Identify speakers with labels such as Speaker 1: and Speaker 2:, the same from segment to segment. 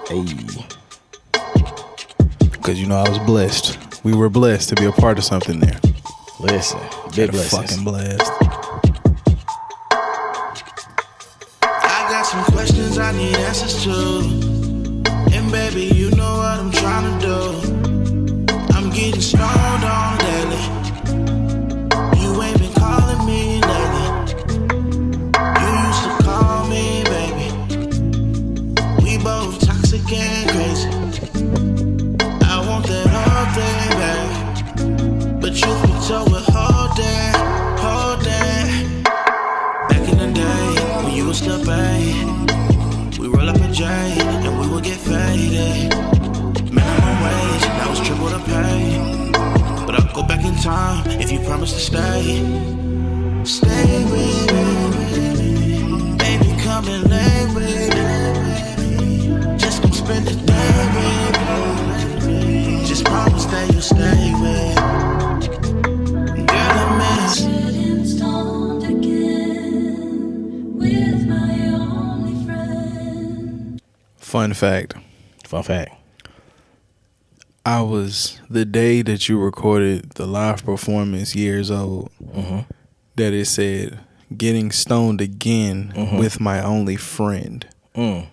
Speaker 1: Hey,
Speaker 2: Because you know I was blessed. We were blessed to be a part of something there.
Speaker 1: listen, big
Speaker 2: Had a
Speaker 1: blessings.
Speaker 2: fucking blast.
Speaker 3: I got some questions I need answers to. And baby, you know what I'm trying to do. I'm getting stoned on daily. You ain't been calling me lately. You used to call me, baby. We both toxic and crazy. I want that whole thing, baby. But truth be told, we're holding. Back in the day, when you was still babe, we roll up a J and we would get faded. Minimum wage, now it's triple the pay. But I'll go back in time if you promise to stay. Stay with me, baby, come and lay with me. Just come spend the day with me. Just promise that you'll stay with me. Girl, I miss
Speaker 4: Sitting stoned again with my only friend.
Speaker 2: Fun fact.
Speaker 1: Fun fact.
Speaker 2: I was the day that you recorded the live performance years old. That it said getting stoned again with my only friend. The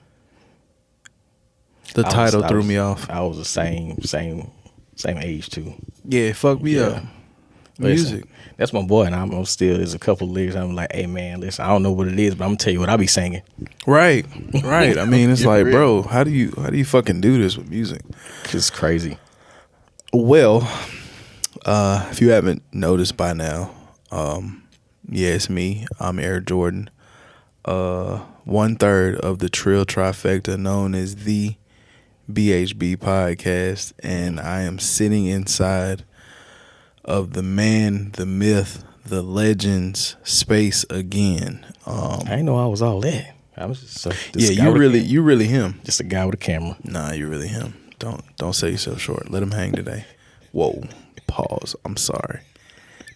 Speaker 2: title threw me off.
Speaker 1: I was the same age too.
Speaker 2: Yeah, it fucked me up.
Speaker 1: Listen,
Speaker 2: Music.
Speaker 1: that's my boy, and I'm still. There's a couple of lyrics. I'm like, hey man, listen, I don't know what it is, but I'm gonna tell you what I be singing.
Speaker 2: Right. I mean, it's
Speaker 1: You're
Speaker 2: like,
Speaker 1: real.
Speaker 2: bro, how do you fucking do this with music?
Speaker 1: It's crazy.
Speaker 2: Well, if you haven't noticed by now, yeah, it's me. I'm Heir Jordan. 1/3 of the Trill Trifecta known as the BHB podcast, and I am sitting inside of the man, the myth, the legends space again.
Speaker 1: I didn't know I was all that. I was just
Speaker 2: Yeah, you really him.
Speaker 1: just a guy with a camera.
Speaker 2: Nah, you really him. Don't sell yourself short. Let him hang today. Whoa. Pause. I'm sorry.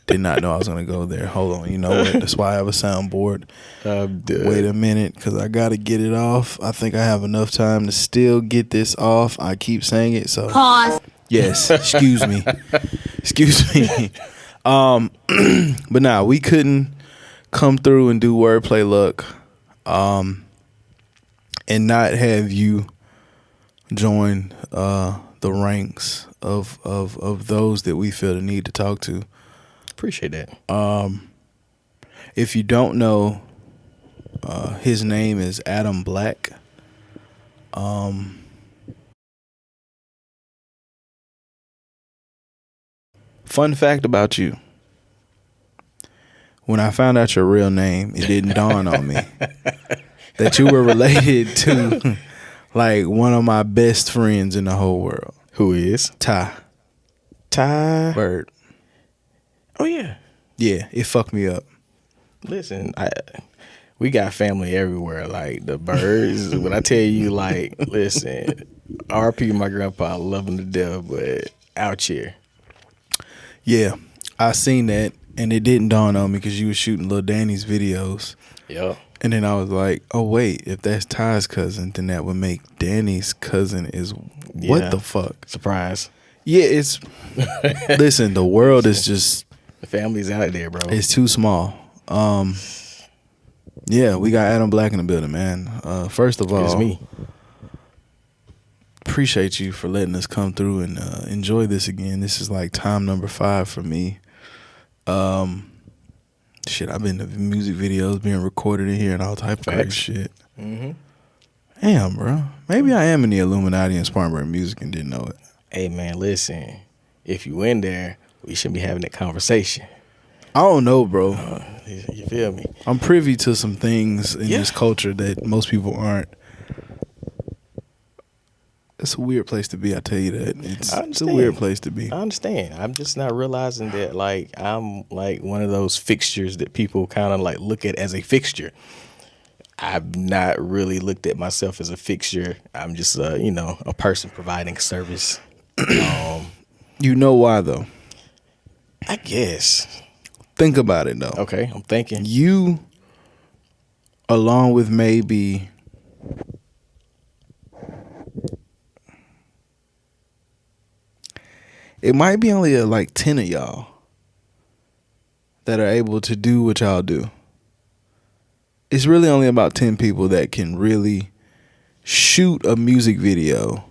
Speaker 2: Did not know I was gonna go there. Hold on. You know what? That's why I have a soundboard. Wait a minute, because I gotta get it off. I think I have enough time to still get this off. I keep saying it, so
Speaker 4: Pause.
Speaker 2: yes. Excuse me. Excuse me. But nah, we couldn't come through and do wordplay luck, and not have you join the ranks of those that we feel the need to talk to.
Speaker 1: Appreciate that.
Speaker 2: If you don't know, his name is Atom BLK. Fun fact about you. When I found out your real name, it didn't dawn on me that you were related to like one of my best friends in the whole world.
Speaker 1: Who is
Speaker 2: Ty Bird.
Speaker 1: Oh yeah.
Speaker 2: Yeah, it fucked me up.
Speaker 1: Listen, we got family everywhere. Like the birds. When I tell you, like, listen, RP my grandpa, I love him to death, but out here.
Speaker 2: Yeah, I seen that, and it didn't dawn on me because you was shooting Lil Danny's videos.
Speaker 1: Yep.
Speaker 2: And then I was like, oh, wait, if that's Ty's cousin, then that would make Danny's cousin is what
Speaker 1: Yeah.
Speaker 2: the fuck?
Speaker 1: Surprise.
Speaker 2: Yeah, it's, listen, the world is just,
Speaker 1: The family's out there, bro.
Speaker 2: it's too small. Yeah, we got Atom BLK in the building, man. First of all,
Speaker 1: It's me.
Speaker 2: appreciate you for letting us come through and enjoy this again. This is like time number 5 for me. Shit, I've been to music videos being recorded in here and all type of crazy
Speaker 1: Facts.
Speaker 2: shit.
Speaker 1: Mm-hmm.
Speaker 2: Damn, bro. Maybe I am in the Illuminati and Spartanburg music and didn't know it.
Speaker 1: Hey man, listen. If you in there, we shouldn't be having that conversation.
Speaker 2: I don't know, bro.
Speaker 1: You feel me?
Speaker 2: I'm privy to some things in
Speaker 1: Yeah.
Speaker 2: this culture that most people aren't. It's a weird place to be, I tell you that. It's a
Speaker 1: understand.
Speaker 2: weird place to be.
Speaker 1: I understand. I'm just not realizing that like I'm like one of those fixtures that people kind of like look at as a fixture. I've not really looked at myself as a fixture. I'm just a person providing service.
Speaker 2: You know why, though?
Speaker 1: I guess.
Speaker 2: Think about it, though.
Speaker 1: Okay, I'm thinking.
Speaker 2: You, along with maybe it might be only like 10 of y'all that are able to do what y'all do. It's really only about 10 people that can really shoot a music video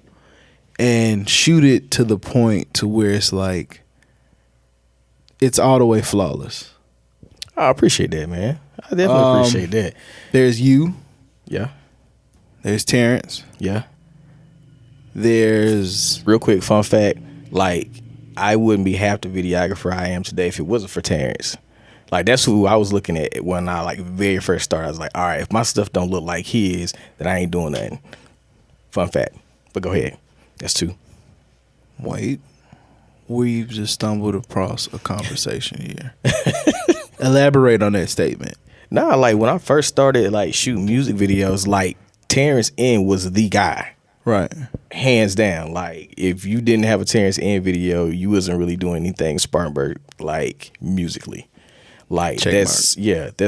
Speaker 2: and shoot it to the point to where it's like it's all the way flawless.
Speaker 1: I appreciate that, man. I definitely appreciate that.
Speaker 2: There's you.
Speaker 1: Yeah.
Speaker 2: There's Terrence.
Speaker 1: Yeah.
Speaker 2: There's
Speaker 1: Real quick fun fact, like I wouldn't be half the videographer I am today if it wasn't for Terrence. Like that's who I was looking at when I like very first started. I was like, all right, if my stuff don't look like his, then I ain't doing nothing. Fun fact. But go ahead. That's 2.
Speaker 2: Wait. We've just stumbled across a conversation here. Elaborate on that statement.
Speaker 1: Nah, like when I first started like shooting music videos, like Terrence N was the guy.
Speaker 2: Right.
Speaker 1: Hands down. Like if you didn't have a Terrence N video, you wasn't really doing anything Spartanburg like musically. Like that's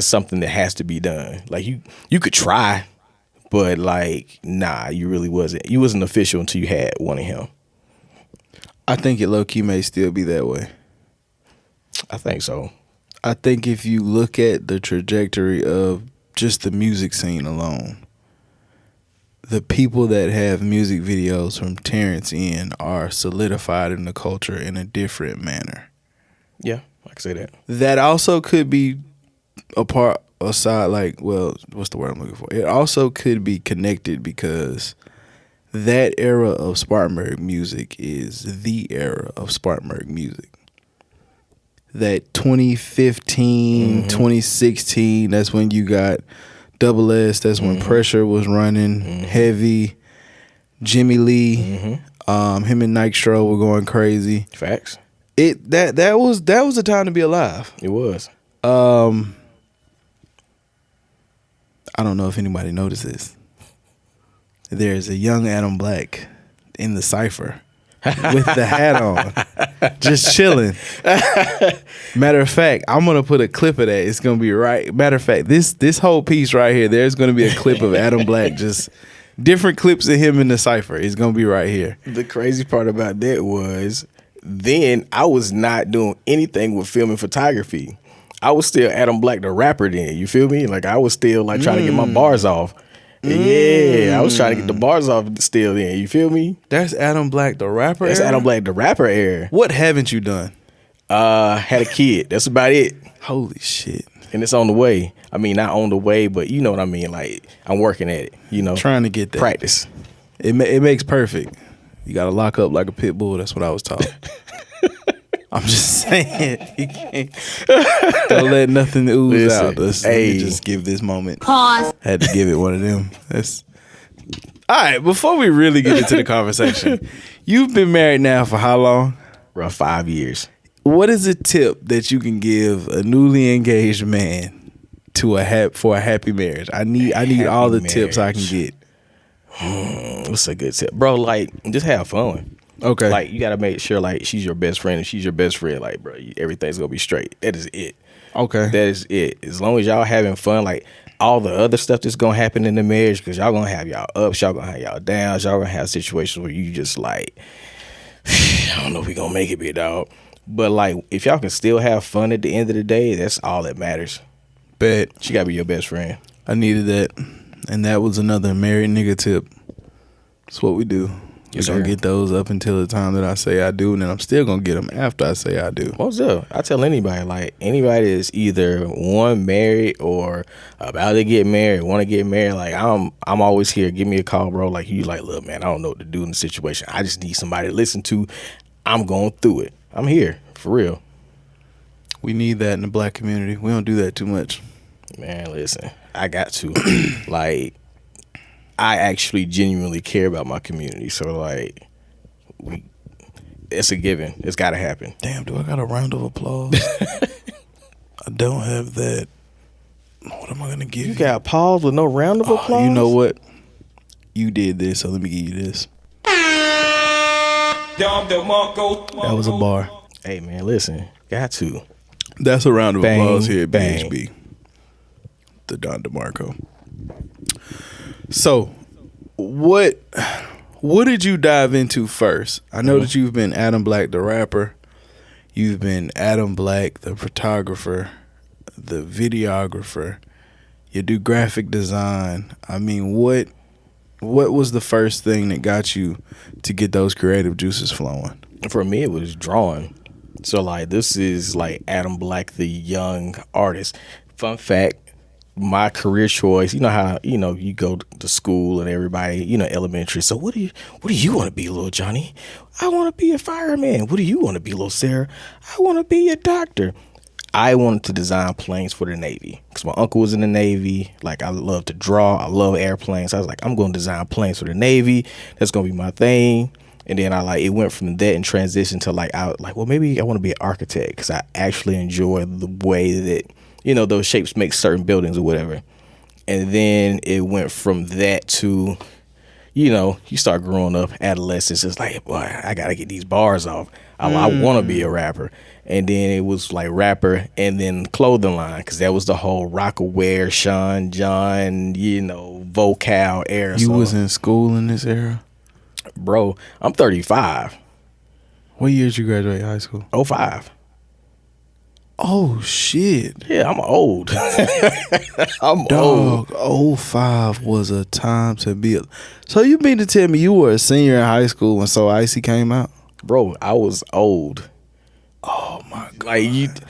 Speaker 1: something that has to be done. Like you could try, but like nah, you really wasn't. You wasn't official until you had one of him.
Speaker 2: I think it low key may still be that way.
Speaker 1: I think so.
Speaker 2: I think if you look at the trajectory of just the music scene alone, the people that have music videos from Terrence N are solidified in the culture in a different manner.
Speaker 1: Yeah, I can say that.
Speaker 2: That also could be aside, like, well, what's the word I'm looking for? It also could be connected because that era of Spartanburg music is the era of Spartanburg music. That 2015, 2016, that's when you got Double S, that's when Pressure was running heavy. Jimmy Lee, him and Nitro were going crazy.
Speaker 1: Facts.
Speaker 2: That was the time to be alive.
Speaker 1: It was.
Speaker 2: I don't know if anybody noticed this. There's a young Atom BLK in the cypher with the hat on, just chilling. Matter of fact, I'm gonna put a clip of that. It's gonna be right. Matter of fact, this whole piece right here, there's gonna be a clip of Atom BLK, just different clips of him in the cypher. It's gonna be right here.
Speaker 1: The crazy part about that was then I was not doing anything with film and photography. I was still Atom BLK the rapper then. You feel me? Like I was still like trying to get my bars off. Yeah, I was trying to get the bars off still then. You feel me?
Speaker 2: That's Atom BLK the rapper.
Speaker 1: That's
Speaker 2: era?
Speaker 1: Atom BLK the rapper era.
Speaker 2: What haven't you done?
Speaker 1: Had a kid. That's about it.
Speaker 2: Holy shit.
Speaker 1: And it's on the way. I mean, not on the way, but you know what I mean. Like I'm working at it. You know,
Speaker 2: Trying to get that.
Speaker 1: practice.
Speaker 2: It makes perfect. You got to lock up like a pit bull. That's what I was taught. I'm just saying. You can't. Don't let nothing ooze out. Let me just give this moment.
Speaker 4: Pause.
Speaker 2: Had to give it one of them. That's all right. Before we really get into the conversation, you've been married now for how long?
Speaker 1: Rough 5 years.
Speaker 2: What is a tip that you can give a newly engaged man to for a happy marriage? I need all the tips I can get.
Speaker 1: What's a good tip, bro? Like just have fun.
Speaker 2: Okay.
Speaker 1: Like you gotta make sure like she's your best friend. If she's your best friend, like bro, everything's gonna be straight. That is it.
Speaker 2: Okay.
Speaker 1: That is it. As long as y'all having fun, like all the other stuff that's gonna happen in the marriage, because y'all gonna have y'all ups, y'all gonna have y'all downs, y'all gonna have situations where you just like, I don't know if we gonna make it, big dog. But like, if y'all can still have fun at the end of the day, that's all that matters.
Speaker 2: Bet.
Speaker 1: She gotta be your best friend.
Speaker 2: I needed that. And that was another married nigga tip. That's what we do.
Speaker 1: Yes,
Speaker 2: We're going to
Speaker 1: sir.
Speaker 2: get those up until the time that I say I do, and then I'm still going to get them after I say I do.
Speaker 1: What's up? I tell anybody, like anybody that's either one married or about to get married, want to get married, like I'm always here. Give me a call, bro. Like you like, look, man, I don't know what to do in the situation. I just need somebody to listen to. I'm going through it. I'm here for real.
Speaker 2: We need that in the black community. We don't do that too much.
Speaker 1: Man, listen, I got to. Like, I actually genuinely care about my community. So, like, it's a given. It's got to happen.
Speaker 2: Damn, do I got a round of applause? I don't have that. What am I going to give you?
Speaker 1: You got pause with no round of applause?
Speaker 2: You know what? You did this, so let me give you this. That was a bar.
Speaker 1: Hey, man, listen. Got to.
Speaker 2: That's a round of
Speaker 1: Bang,
Speaker 2: applause here at
Speaker 1: bang.
Speaker 2: BHB. The Don DeMarco. So, what What did you dive into first? I know that you've been Atom BLK the rapper. You've been Atom BLK the photographer, the videographer. You do graphic design. I mean, what was the first thing that got you to get those creative juices flowing?
Speaker 1: For me, it was drawing. So like this is like Atom BLK, the young artist. Fun fact, my career choice, you know how, you go to school and everybody, elementary. So what do you want to be, little Johnny? I want to be a fireman. What do you want to be, little Sarah? I want to be a doctor. I wanted to design planes for the Navy because my uncle was in the Navy. Like, I love to draw. I love airplanes. I was like, I'm going to design planes for the Navy. That's going to be my thing. And then it went from that and transitioned to well, maybe I want to be an architect because I actually enjoy the way that, those shapes make certain buildings or whatever. And then it went from that to, you start growing up, adolescence. It's like, boy, I got to get these bars off. I want to be a rapper. And then it was like rapper and then clothing line because that was the whole Rockaware, Sean John, vocal era.
Speaker 2: You was in school in this era?
Speaker 1: Bro, I'm 35.
Speaker 2: What year did you graduate high school?
Speaker 1: 05.
Speaker 2: Oh, shit.
Speaker 1: Yeah, I'm old. I'm
Speaker 2: Dog,
Speaker 1: old.
Speaker 2: 05 was a time to be. So you mean to tell me you were a senior in high school when So Icy came out?
Speaker 1: Bro, I was old.
Speaker 2: Oh, my God.
Speaker 1: Like, it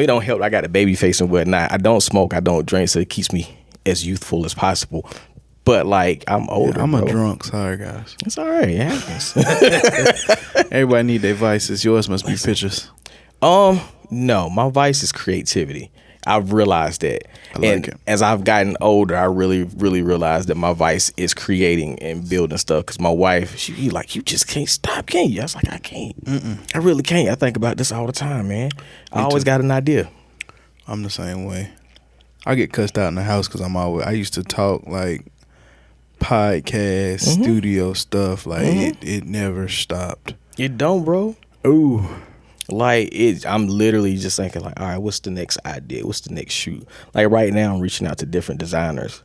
Speaker 1: don't help. I got a baby face and whatnot. I don't smoke. I don't drink, so it keeps me as youthful as possible. But, I'm older,
Speaker 2: I'm
Speaker 1: bro.
Speaker 2: a drunk. Sorry, guys.
Speaker 1: It's all right. It happens.
Speaker 2: Everybody need their vices. Yours must be pictures.
Speaker 1: No, my vice is creativity. I've realized that.
Speaker 2: I like it.
Speaker 1: As I've gotten older, I really, really realized that my vice is creating and building stuff. Because my wife, she you just can't stop, can you? I was like, I can't. I really can't. I think about this all the time, man. I always got an idea.
Speaker 2: I'm the same way. I get cussed out in the house because I used to talk podcast, studio stuff. It never stopped.
Speaker 1: It don't, bro.
Speaker 2: Ooh.
Speaker 1: I'm literally just thinking all right, what's the next idea? What's the next shoot? Like right now I'm reaching out to different designers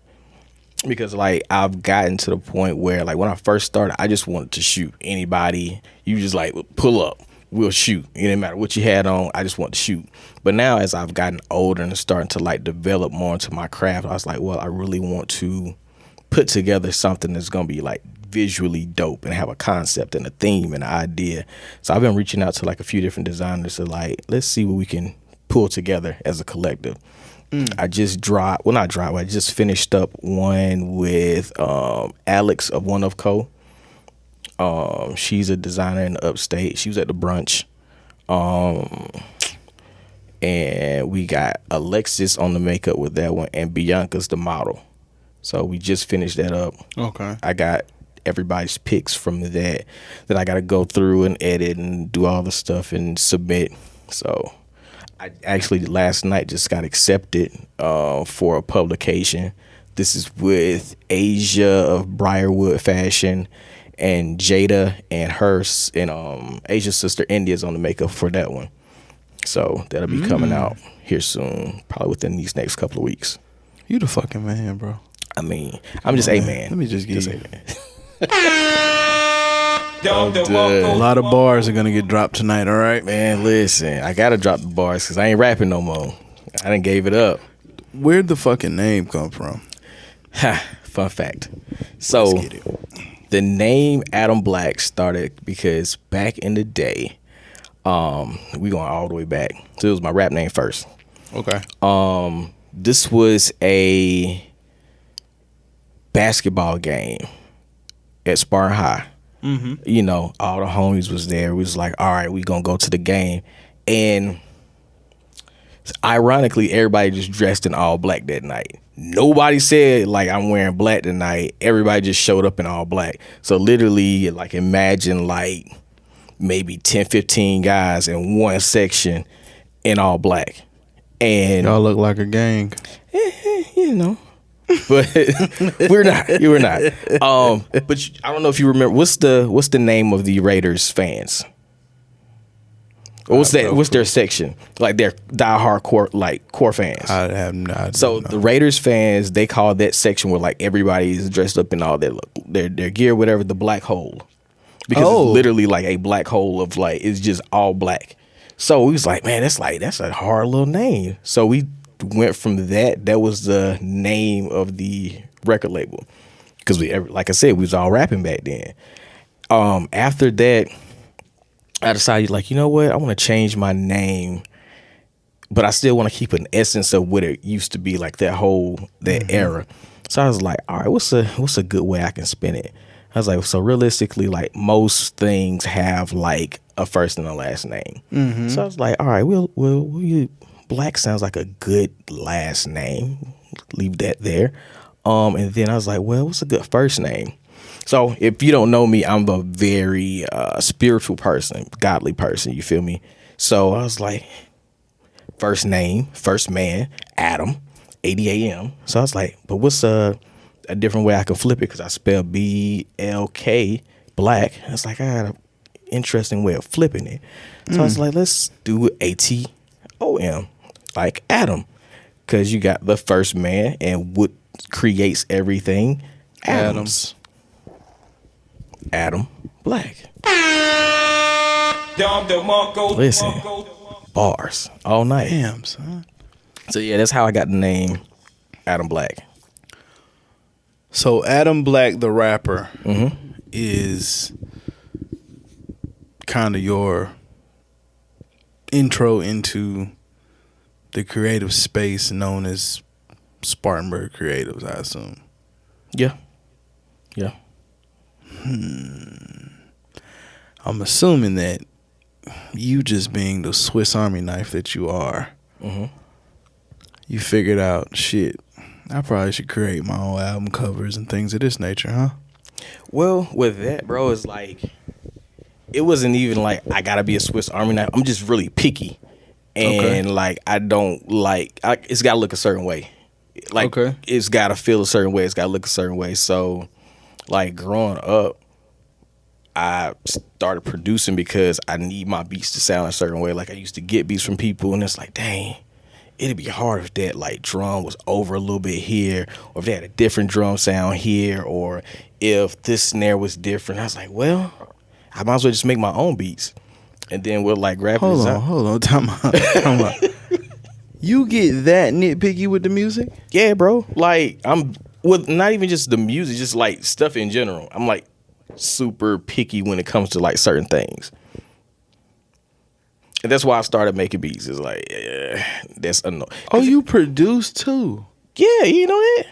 Speaker 1: because I've gotten to the point where when I first started, I just wanted to shoot anybody. You just pull up, we'll shoot. It didn't matter what you had on. I just want to shoot. But now as I've gotten older and starting to develop more into my craft, I was like, well, I really want to put together something that's going to be visually dope and have a concept and a theme and an idea. So I've been reaching out to a few different designers to let's see what we can pull together as a collective. I just I just finished up one with Alex of One of Co. She's a designer in the upstate. She was at the brunch. And we got Alexis on the makeup with that one and Bianca's the model. So we just finished that up.
Speaker 2: Okay.
Speaker 1: I got everybody's picks from that I got to go through and edit and do all the stuff and submit. So I actually last night just got accepted for a publication. This is with Asia of Briarwood Fashion and Jada and hers and Asia's sister India's on the makeup for that one. So that'll be coming out here soon, probably within these next couple of weeks.
Speaker 2: You the fucking man, bro.
Speaker 1: I mean, I'm just a man.
Speaker 2: Let me just give you.
Speaker 1: a man.
Speaker 2: A lot of bars are gonna get dropped tonight. All right,
Speaker 1: Man, listen, I gotta drop the bars because I ain't rapping no more. I done gave it up.
Speaker 2: Where'd the fucking name come from?
Speaker 1: Fun fact. So
Speaker 2: Let's get it.
Speaker 1: the name Atom BLK started because back in the day, we going all the way back. So it was my rap name first.
Speaker 2: Okay.
Speaker 1: This was a basketball game at Spartan High. All the homies was there. We was like, all right, we gonna go to the game. And ironically, everybody just dressed in all black that night. Nobody said I'm wearing black tonight. Everybody just showed up in all black. So literally imagine maybe 10, 15 guys in one section in all black. And
Speaker 2: Y'all look like a gang.
Speaker 1: but we're not. You were not. But I don't know if you remember. What's the name of the Raiders fans? Or what's that? What's their section? Like their diehard core fans.
Speaker 2: I have not.
Speaker 1: So the Raiders fans, they call that section where like everybody is dressed up in all their gear, whatever, the black hole, because it's literally like a black hole of like it's just all black. So we was like, man, that's a hard little name. So we went from that. That was the name of the record label because like I said, we was all rapping back then. After that, I decided, like, you know what? I want to change my name, but I still want to keep an essence of what it used to be, like that era. So I was like, all right, what's a good way I can spin it? I was like, so realistically, like most things have like a first and a last name. So I was like, all right, Black sounds like a good last name. Leave that there. And then I was like, well, what's a good first name? So if you don't know me, I'm a very spiritual person, godly person. You feel me? So I was like, first name, first man, Atom, 80 AM. So I was like, but what's a different way I can flip it? Because I spell BLK, black. I was like, I got an interesting way of flipping it. So I was like, let's do ATOM, like Atom. Because you got the first man and what creates everything, atoms. Atom Black. Listen, bars all night.
Speaker 2: Damn, son.
Speaker 1: So yeah, that's how I got the name Atom Black.
Speaker 2: So Atom Black, the rapper, is kind of your intro into the creative space known as Spartanburg Creatives, I assume.
Speaker 1: Yeah.
Speaker 2: I'm assuming that you, just being the Swiss Army knife that you are, you figured out, shit, I probably should create my own album covers and things of this nature, huh?
Speaker 1: Well, with that, bro, it's like, it wasn't even like I gotta be a Swiss Army knife. I'm just really picky. And like, I don't like, it's gotta look a certain way. Like, it's gotta feel a certain way. It's gotta look a certain way. So, like, growing up, I started producing because I need my beats to sound a certain way. Like, I used to get beats from people, and it's like, dang, it'd be hard if that, like, drum was over a little bit here, or if they had a different drum sound here, or if this snare was different. I was like, well, I might as well just make my own beats. And then we'll, like, grab it.
Speaker 2: Hold on, time out. You get that nitpicky with the music?
Speaker 1: Yeah, bro. Like, I'm with not even just the music, just like stuff in general. I'm like super picky when it comes to like certain things. And that's why I started making beats. It's like, that's annoying.
Speaker 2: Oh, you produce too?
Speaker 1: Yeah, you know that?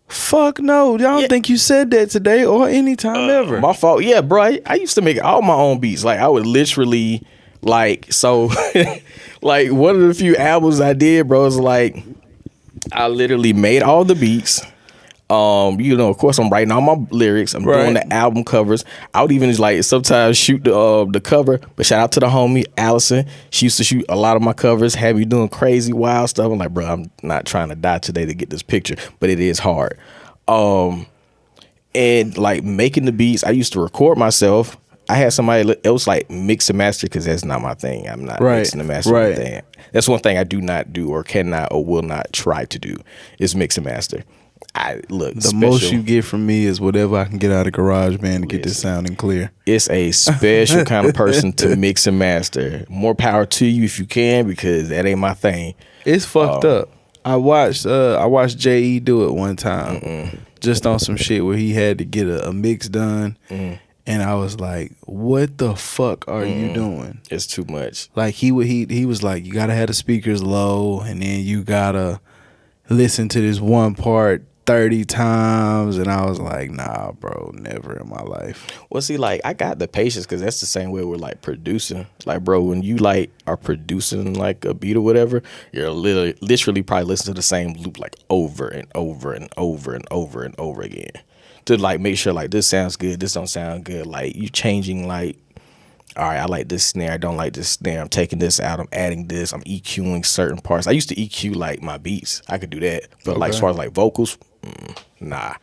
Speaker 2: Fuck no. I don't think you said that today or anytime ever.
Speaker 1: My fault. Yeah, bro. I used to make all my own beats. Like, I would literally, like, so, like, one of the few albums I did, bro, is like, I literally made all the beats. You know, of course, I'm writing all my lyrics. I'm doing the album covers. I would even just, like, sometimes shoot the cover. But shout out to the homie Allison. She used to shoot a lot of my covers. Have me doing crazy, wild stuff. I'm like, bro, I'm not trying to die today to get this picture, but it is hard. And like making the beats, I used to record myself. I had somebody else like mix and master because that's not my thing. I'm not mixing and mastering thing. That's one thing I do not do or cannot or will not try to do is mix and master. The
Speaker 2: most you get from me is whatever I can get out of GarageBand to get this sounding clear.
Speaker 1: It's a special kind of person to mix and master. More power to you if you can, because that ain't my thing.
Speaker 2: It's fucked up. I watched J.E. do it one time, just on some shit where he had to get a mix done, and I was like, "What the fuck are you doing?
Speaker 1: It's too much."
Speaker 2: Like he was like, "You gotta have the speakers low, and then you gotta listen to this one part 30 times," and I was like, nah, bro, never in my life.
Speaker 1: Well, see, like, I got the patience because that's the same way we're like producing. Like, bro, when you like are producing like a beat or whatever, you're literally probably listening to the same loop like over and over and over and over and over again to like make sure like this sounds good, this don't sound good. Like, you changing, like, all right, I like this snare, I don't like this snare, I'm taking this out, I'm adding this, I'm EQing certain parts. I used to EQ like my beats. I could do that. But like as far as like vocals, nah,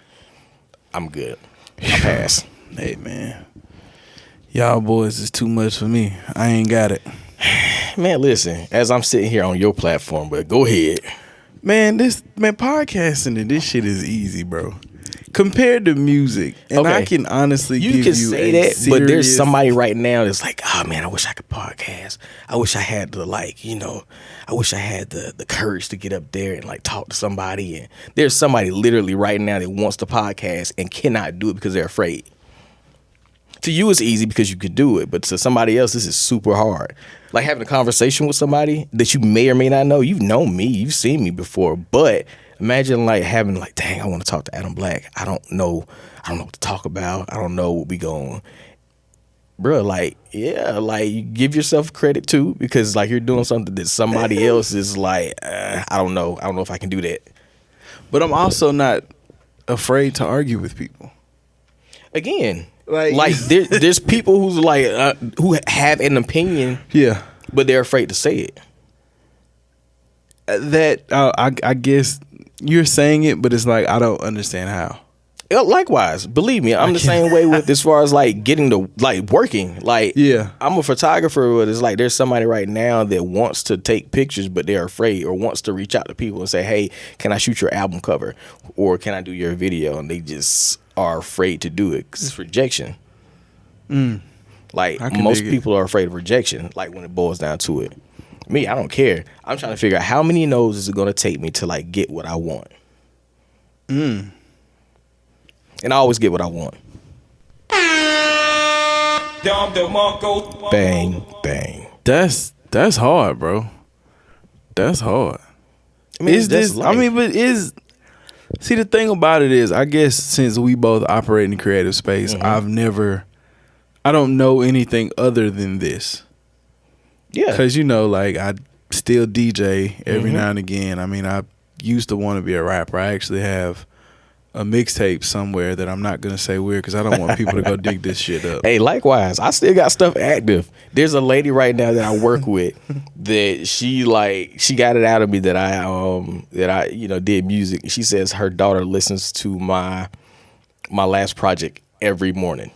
Speaker 1: I'm good. I pass.
Speaker 2: Hey, man, y'all boys is too much for me. I ain't got it.
Speaker 1: Man, listen, as I'm sitting here on your platform, but go ahead.
Speaker 2: Man, podcasting and this shit is easy, bro. Compared to music, and
Speaker 1: Okay.
Speaker 2: I can honestly
Speaker 1: You
Speaker 2: give
Speaker 1: can
Speaker 2: you
Speaker 1: say
Speaker 2: a
Speaker 1: that, but there's
Speaker 2: serious-
Speaker 1: somebody right now that's like, oh man, I wish I could podcast. I wish I had the I wish I had the courage to get up there and like talk to somebody. And there's somebody literally right now that wants to podcast and cannot do it because they're afraid. To you, it's easy because you could do it, but to somebody else, this is super hard. Like having a conversation with somebody that you may or may not know. You've known me, you've seen me before, but imagine like having like, dang, I want to talk to Atom BLK. I don't know what to talk about. I don't know what we going. Bro, like, yeah, like you give yourself credit too, because like you're doing something that somebody else is like, I don't know if I can do that.
Speaker 2: But I'm also not afraid to argue with people.
Speaker 1: Again,
Speaker 2: Like-
Speaker 1: there's people who's like who have an opinion,
Speaker 2: Yeah.
Speaker 1: but they're afraid to say it.
Speaker 2: That I guess you're saying it, but it's like I don't understand how.
Speaker 1: Likewise, believe me, I'm the same way with as far as like getting to like working. Like,
Speaker 2: Yeah.
Speaker 1: I'm a photographer, but it's like there's somebody right now that wants to take pictures, but they're afraid, or wants to reach out to people and say, hey, can I shoot your album cover, or can I do your video? And they just are afraid to do it because it's rejection. Like
Speaker 2: I can
Speaker 1: most
Speaker 2: dig it.
Speaker 1: people are afraid of rejection. Like when it boils down to it, me, I don't care. I'm trying to figure out how many no's is it going to take me to like get what I want. And I always get what I want. Bang, bang.
Speaker 2: That's hard, bro. That's hard.
Speaker 1: I mean,
Speaker 2: Is this? I mean, but is see the thing about it is, I guess since we both operate in the creative space, I don't know anything other than this.
Speaker 1: yeah.
Speaker 2: Because like I still DJ every now and again. I mean, I used to want to be a rapper. I actually have a mixtape somewhere that I'm not gonna say where because I don't want people to go dig this shit up.
Speaker 1: Hey, likewise, I still got stuff active. There's a lady right now that I work with that she got it out of me that I did music. She says her daughter listens to my last project every morning.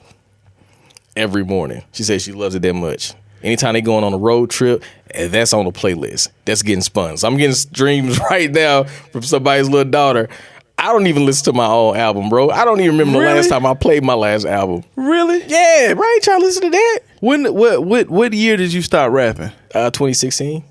Speaker 1: Every morning. She says she loves it that much. Anytime they going on a road trip, that's on the playlist. That's getting spun. So I'm getting streams right now from somebody's little daughter. I don't even listen to my own album, bro. I don't even remember the last time I played my last album.
Speaker 2: Really?
Speaker 1: Yeah, right. Trying to listen to that.
Speaker 2: What year did you stop rapping?
Speaker 1: 2016.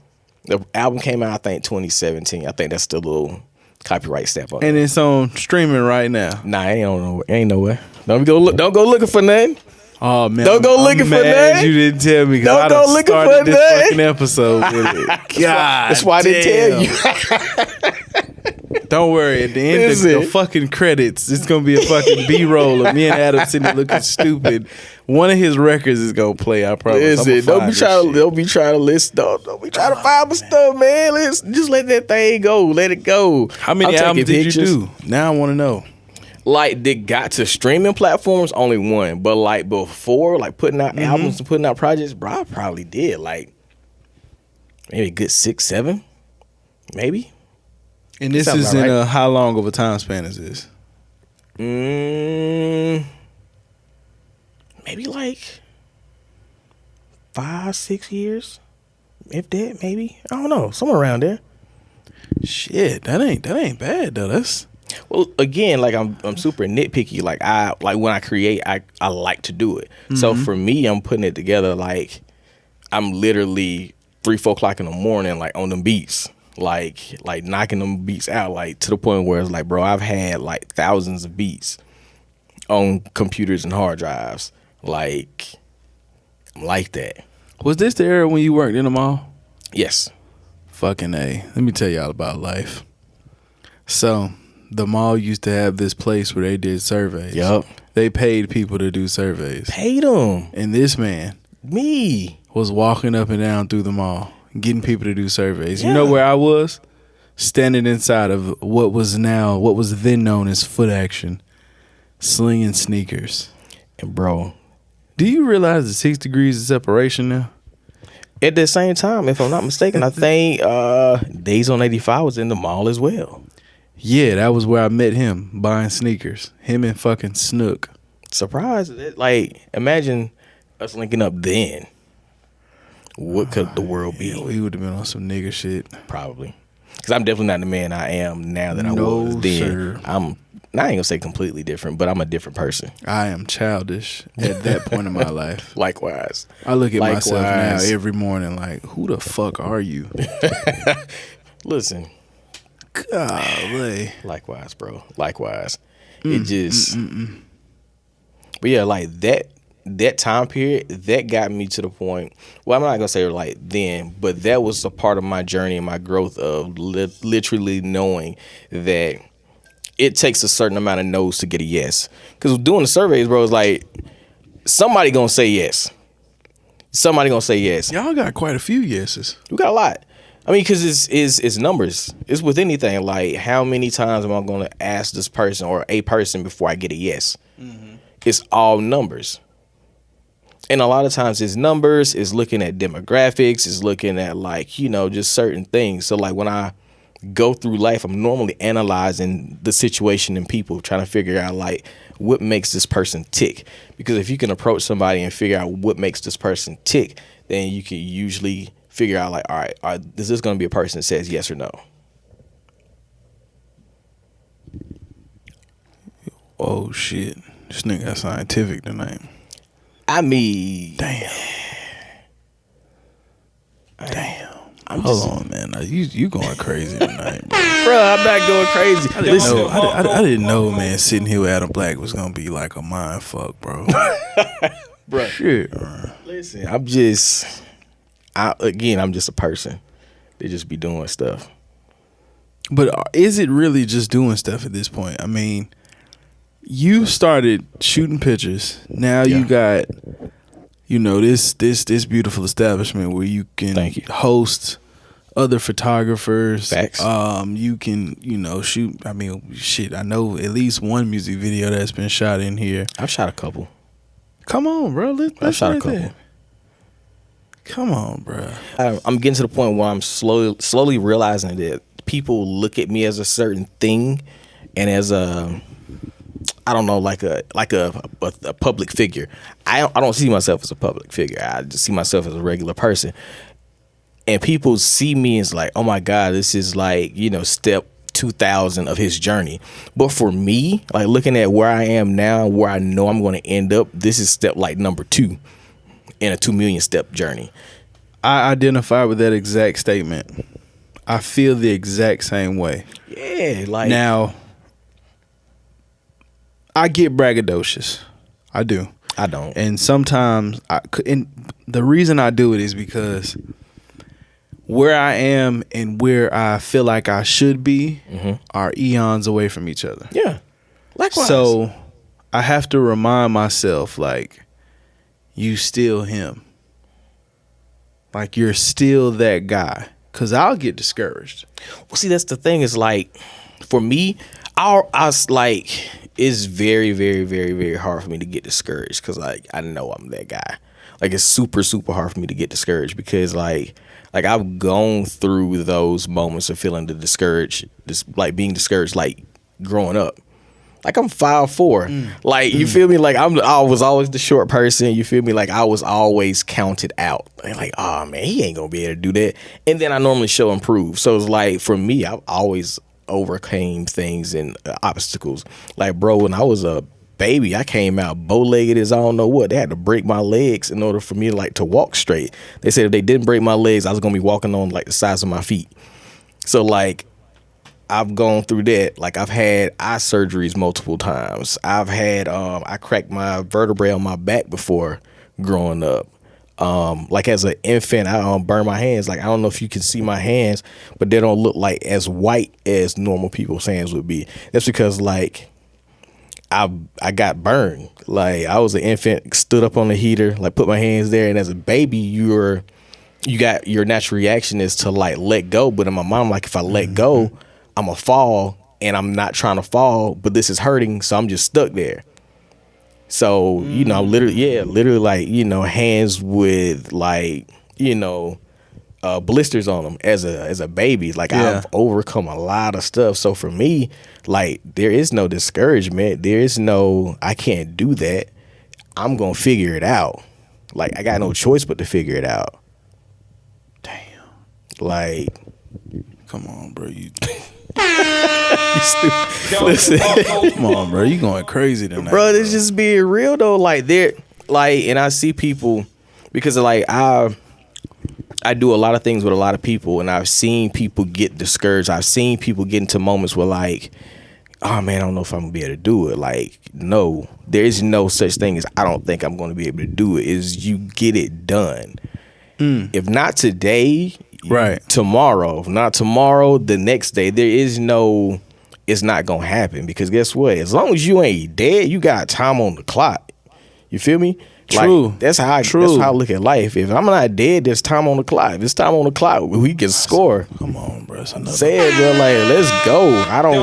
Speaker 1: The album came out, I think, 2017. I think that's still a little copyright stamp on it.
Speaker 2: And it's on streaming right now.
Speaker 1: Nah, ain't nowhere. Don't go looking for nothing.
Speaker 2: Oh man,
Speaker 1: Don't go
Speaker 2: I'm
Speaker 1: looking for
Speaker 2: mad
Speaker 1: that.
Speaker 2: You didn't tell me. 'Cause
Speaker 1: Don't
Speaker 2: I
Speaker 1: go
Speaker 2: done
Speaker 1: looking
Speaker 2: started
Speaker 1: for
Speaker 2: this
Speaker 1: that.
Speaker 2: fucking episode with it. God,
Speaker 1: That's why I didn't tell you.
Speaker 2: Don't worry. At the end of the
Speaker 1: Listen.
Speaker 2: fucking credits, it's gonna be a fucking B-roll of me and Adam sitting there looking stupid. One of his records is gonna play. I promise.
Speaker 1: Listen, don't be trying to listen. Don't be trying to find my stuff, man. Just let that thing go. Let it go.
Speaker 2: How many
Speaker 1: I'm
Speaker 2: albums
Speaker 1: taking
Speaker 2: did you do? Now I want to know.
Speaker 1: Like, they got to streaming platforms, only one. But like before, like putting out albums and putting out projects, bro, I probably did like maybe a good 6, 7, maybe.
Speaker 2: And this
Speaker 1: Sounds
Speaker 2: is
Speaker 1: about
Speaker 2: in
Speaker 1: right.
Speaker 2: a how long of a time span is this?
Speaker 1: Maybe like 5, 6 years, if that. Maybe, I don't know, somewhere around there.
Speaker 2: Shit, that ain't bad though. That's
Speaker 1: Well, again, like I'm super nitpicky. Like when I create, I like to do it. So for me, I'm putting it together. Like I'm literally 3, 4 o'clock in the morning, like on them beats, like knocking them beats out, like to the point where it's like, bro, I've had like thousands of beats on computers and hard drives. Like I'm like that.
Speaker 2: was this the era when you worked in the mall?
Speaker 1: Yes.
Speaker 2: Fucking A. Let me tell y'all about life. So, the mall used to have this place where they did surveys.
Speaker 1: Yup.
Speaker 2: They paid people to do surveys.
Speaker 1: Paid them.
Speaker 2: And this man
Speaker 1: Me.
Speaker 2: was walking up and down through the mall, getting people to do surveys.
Speaker 1: Yeah.
Speaker 2: You know where I was? Standing inside of what was then known as Foot Action, slinging sneakers.
Speaker 1: And bro,
Speaker 2: Do you realize the 6 degrees of separation now?
Speaker 1: at the same time, if I'm not mistaken, I think Days on 85 was in the mall as well.
Speaker 2: Yeah, that was where I met him, buying sneakers. Him and fucking Snook.
Speaker 1: Surprise. Like, imagine us linking up then. what could the world be?
Speaker 2: Yeah, we would have been on some nigga shit.
Speaker 1: Probably. Because I'm definitely not the man I am now that I was then.
Speaker 2: Sir.
Speaker 1: I ain't gonna say completely different, but I'm a different person.
Speaker 2: I am childish at that point in my life.
Speaker 1: Likewise.
Speaker 2: I look at myself now every morning like, who the fuck are you?
Speaker 1: Listen.
Speaker 2: Golly.
Speaker 1: Likewise, bro. Likewise. It just... But yeah, like that time period, that got me to the point, well, I'm not gonna say like then, but that was a part of my journey and my growth of literally knowing that it takes a certain amount of no's to get a yes. Because doing the surveys, bro, is like somebody gonna say yes. Somebody gonna say yes.
Speaker 2: Y'all got quite a few yeses.
Speaker 1: We got a lot. I mean, because it's numbers. It's with anything. Like, how many times am I gonna ask this person or a person before I get a yes? It's all numbers. And a lot of times it's numbers, it's looking at demographics, it's looking at like, you know, just certain things. So like when I go through life, I'm normally analyzing the situation and people, trying to figure out like what makes this person tick. Because if you can approach somebody and figure out what makes this person tick, then you can usually figure out like, all right, is this going to be a person that says yes or no?
Speaker 2: Oh shit. This nigga got scientific tonight.
Speaker 1: I mean,
Speaker 2: damn. Hold on, man. Now, you going crazy tonight, bro.
Speaker 1: Bro, I'm not going crazy.
Speaker 2: I didn't know, man. Sitting here with Atom BLK was gonna be like a mind fuck, bro.
Speaker 1: Bro,
Speaker 2: shit.
Speaker 1: Listen, I'm just a person. They just be doing stuff.
Speaker 2: But is it really just doing stuff at this point? I mean, you started shooting pictures. Now you got, you know, this beautiful establishment where you can host other photographers.
Speaker 1: Facts.
Speaker 2: You can, you know, shoot. I mean, shit. I know at least one music video that's been shot in here.
Speaker 1: I've shot a couple.
Speaker 2: Come on, bro.
Speaker 1: I've shot a couple.
Speaker 2: There. Come on, bro.
Speaker 1: I'm getting to the point where I'm slowly realizing that people look at me as a certain thing, and as I don't know, like a public figure. I don't see myself as a public figure. I just see myself as a regular person. And people see me as like, oh my God, this is like, you know, step 2000 of his journey. But for me, like looking at where I am now, where I know I'm going to end up, this is step like number 2 in a 2 million step journey.
Speaker 2: I identify with that exact statement. I feel the exact same way.
Speaker 1: Yeah, like
Speaker 2: now. I get braggadocious. I do.
Speaker 1: I don't.
Speaker 2: And sometimes, and the reason I do it is because where I am and where I feel like I should be are eons away from each other.
Speaker 1: Yeah. Likewise.
Speaker 2: So I have to remind myself, like, you still him. Like, you're still that guy. Because I'll get discouraged.
Speaker 1: Well, see, that's the thing is like, for me, I was like, it's very, very, very, very hard for me to get discouraged because like I know I'm that guy. Like it's super, super hard for me to get discouraged because like I've gone through those moments of feeling like being discouraged, like growing up. Like I'm 5'4". Like you feel me? Like I was always the short person. You feel me? Like I was always counted out. Like oh man, he ain't gonna be able to do that. And then I normally show improve. So it's like for me, I've always overcame things and obstacles. Like bro, when I was a baby, I came out bow-legged as I don't know what. They had to break my legs in order for me to walk straight. They said if they didn't break my legs, I was gonna be walking on like the size of my feet. So like I've gone through that. Like I've had eye surgeries multiple times. I've had I cracked my vertebrae on my back before growing up. Like as an infant, I burn my hands. Like I don't know if you can see my hands, but they don't look like as white as normal people's hands would be. That's because like I got burned. Like I was an infant, stood up on the heater, like put my hands there, and as a baby, you got your natural reaction is to like let go. But in my mind, like if I let go, I'm gonna fall, and I'm not trying to fall, but this is hurting, so I'm just stuck there. So, you know, literally like, you know, hands with like, you know, blisters on them as a baby. Like I've overcome a lot of stuff. So for me, like there is no discouragement. There is no, I can't do that. I'm going to figure it out. Like I got no choice but to figure it out. Like,
Speaker 2: Come on, bro. You
Speaker 1: listen,
Speaker 2: come on, bro. You going crazy tonight,
Speaker 1: bro. It's just being real though. Like they're like, and I see people because like I do a lot of things with a lot of people, and I've seen people get discouraged. I've seen people get into moments where like, oh man, I don't know if I'm gonna be able to do it. Like, no, there is no such thing as I don't think I'm gonna be able to do it. Is you get it done. If not today,
Speaker 2: right?
Speaker 1: Tomorrow. If not tomorrow, the next day. There is no, it's not gonna happen, because guess what? As long as you ain't dead, you got time on the clock. You feel me?
Speaker 2: True.
Speaker 1: Like, that's how I look at life. If I'm not dead, there's time on the clock. If it's time on the clock, we can score.
Speaker 2: Come on, bro.
Speaker 1: Say it, bro. Like, let's go. I don't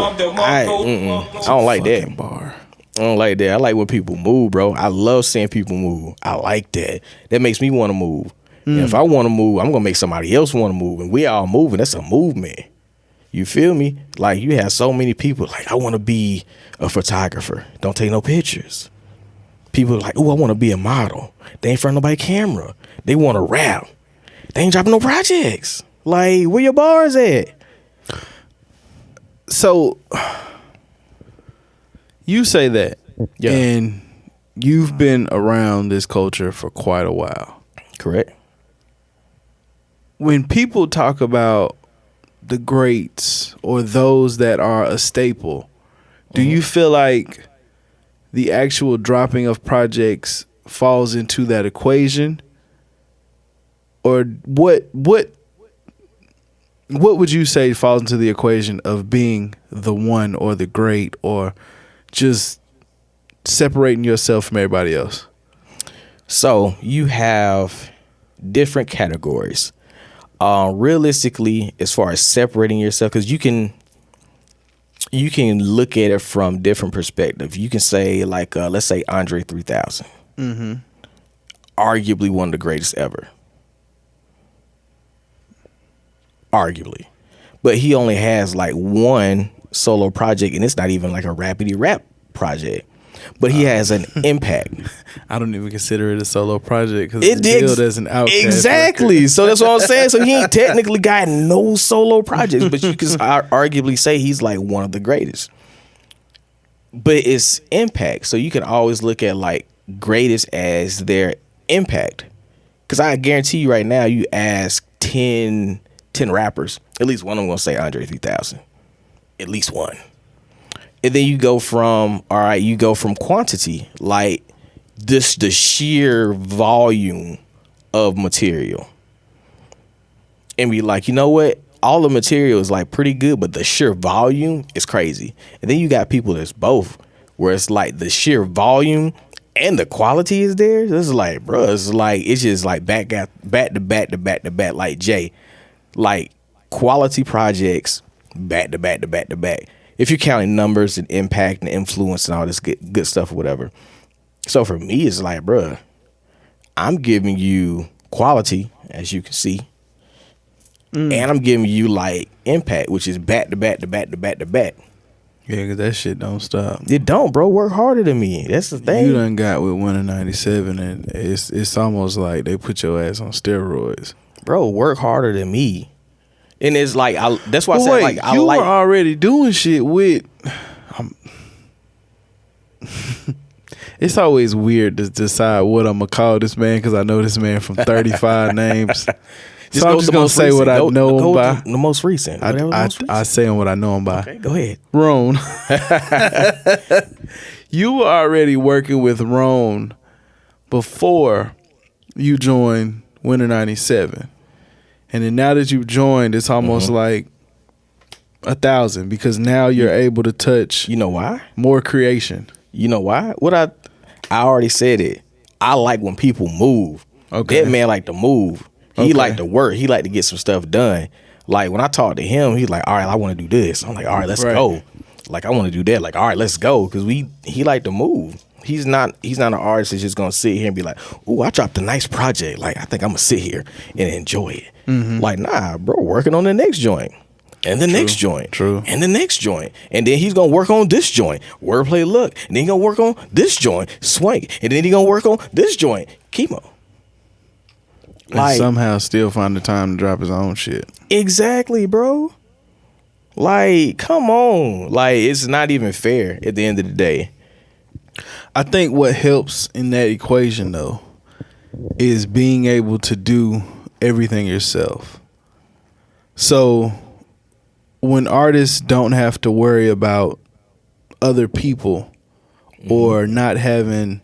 Speaker 1: like that.
Speaker 2: Bar.
Speaker 1: I don't like that. I like when people move, bro. I love seeing people move. I like that. That makes me want to move. And if I want to move, I'm gonna make somebody else want to move, and we all moving. That's a movement. You feel me? Like, you have so many people like, I want to be a photographer. Don't take no pictures. People are like, oh, I want to be a model. They ain't in front of nobody's camera. They want to rap. They ain't dropping no projects. Like, where your bars at?
Speaker 2: So you say that, and you've been around this culture for quite a while.
Speaker 1: Correct.
Speaker 2: When people talk about the greats or those that are a staple, do you feel like the actual dropping of projects falls into that equation? Or what would you say falls into the equation of being the one or the great, or just separating yourself from everybody else?
Speaker 1: So you have different categories. Realistically, as far as separating yourself, because you can look at it from different perspectives. You can say, like, let's say Andre 3000, arguably one of the greatest ever, arguably, but he only has like one solo project, and it's not even like a rapidy rap project. But he has an impact.
Speaker 2: I don't even consider it a solo project because it's billed as an Outkast.
Speaker 1: Exactly. So that's what I'm saying. So he ain't technically got no solo projects, but you can arguably say he's like one of the greatest. But it's impact. So you can always look at like greatest as their impact. Because I guarantee you right now, you ask 10 rappers, at least one of them gonna say Andre 3000. At least one. And then you go from quantity, like the sheer volume of material, and be like, you know what? All the material is like pretty good, but the sheer volume is crazy. And then you got people that's both, where it's like the sheer volume and the quality is there. This is like, bro, it's just like back to back, like Jay, like quality projects back to back. If you're counting numbers and impact and influence and all this good stuff or whatever. So for me, it's like, bruh, I'm giving you quality, as you can see, and I'm giving you like impact, which is back to back.
Speaker 2: Yeah, because that shit don't stop.
Speaker 1: It don't, bro. Work harder than me. That's the thing.
Speaker 2: You done got with 1 in 97, and it's almost like they put your ass on steroids.
Speaker 1: Bro, work harder than me. And it's like, that's why I said, like, I
Speaker 2: you
Speaker 1: like.
Speaker 2: were already doing shit with. It's always weird to decide what I'm gonna call this man, because I know this man from 35 names. So I'm just gonna say what I know him by.
Speaker 1: The most recent.
Speaker 2: I say him what I know him by.
Speaker 1: Okay, go ahead.
Speaker 2: Ron. You were already working with Ron before you joined Winter 97. And then now that you've joined, it's almost like 1,000, because now you're able to touch.
Speaker 1: You know why?
Speaker 2: More creation.
Speaker 1: You know why? I already said it. I like when people move.
Speaker 2: Okay.
Speaker 1: That man like to move. He like to work. He like to get some stuff done. Like when I talk to him, he's like, all right, I want to do this. I'm like, all right, let's go. Like, I want to do that. Like, all right, let's go. Because he like to move. He's not an artist that's just gonna sit here and be like, "Ooh, I dropped a nice project. Like, I think I'm gonna sit here and enjoy it." Like, nah, bro, working on the next joint, and the next joint, and the next joint, and then he's gonna work on this joint, wordplay, look, and then he gonna work on this joint, swank, and then he gonna work on this joint, chemo.
Speaker 2: And somehow still find the time to drop his own shit.
Speaker 1: Exactly, bro. Like, come on. Like, it's not even fair at the end of the day.
Speaker 2: I think what helps in that equation, though, is being able to do everything yourself. So when artists don't have to worry about other people or not having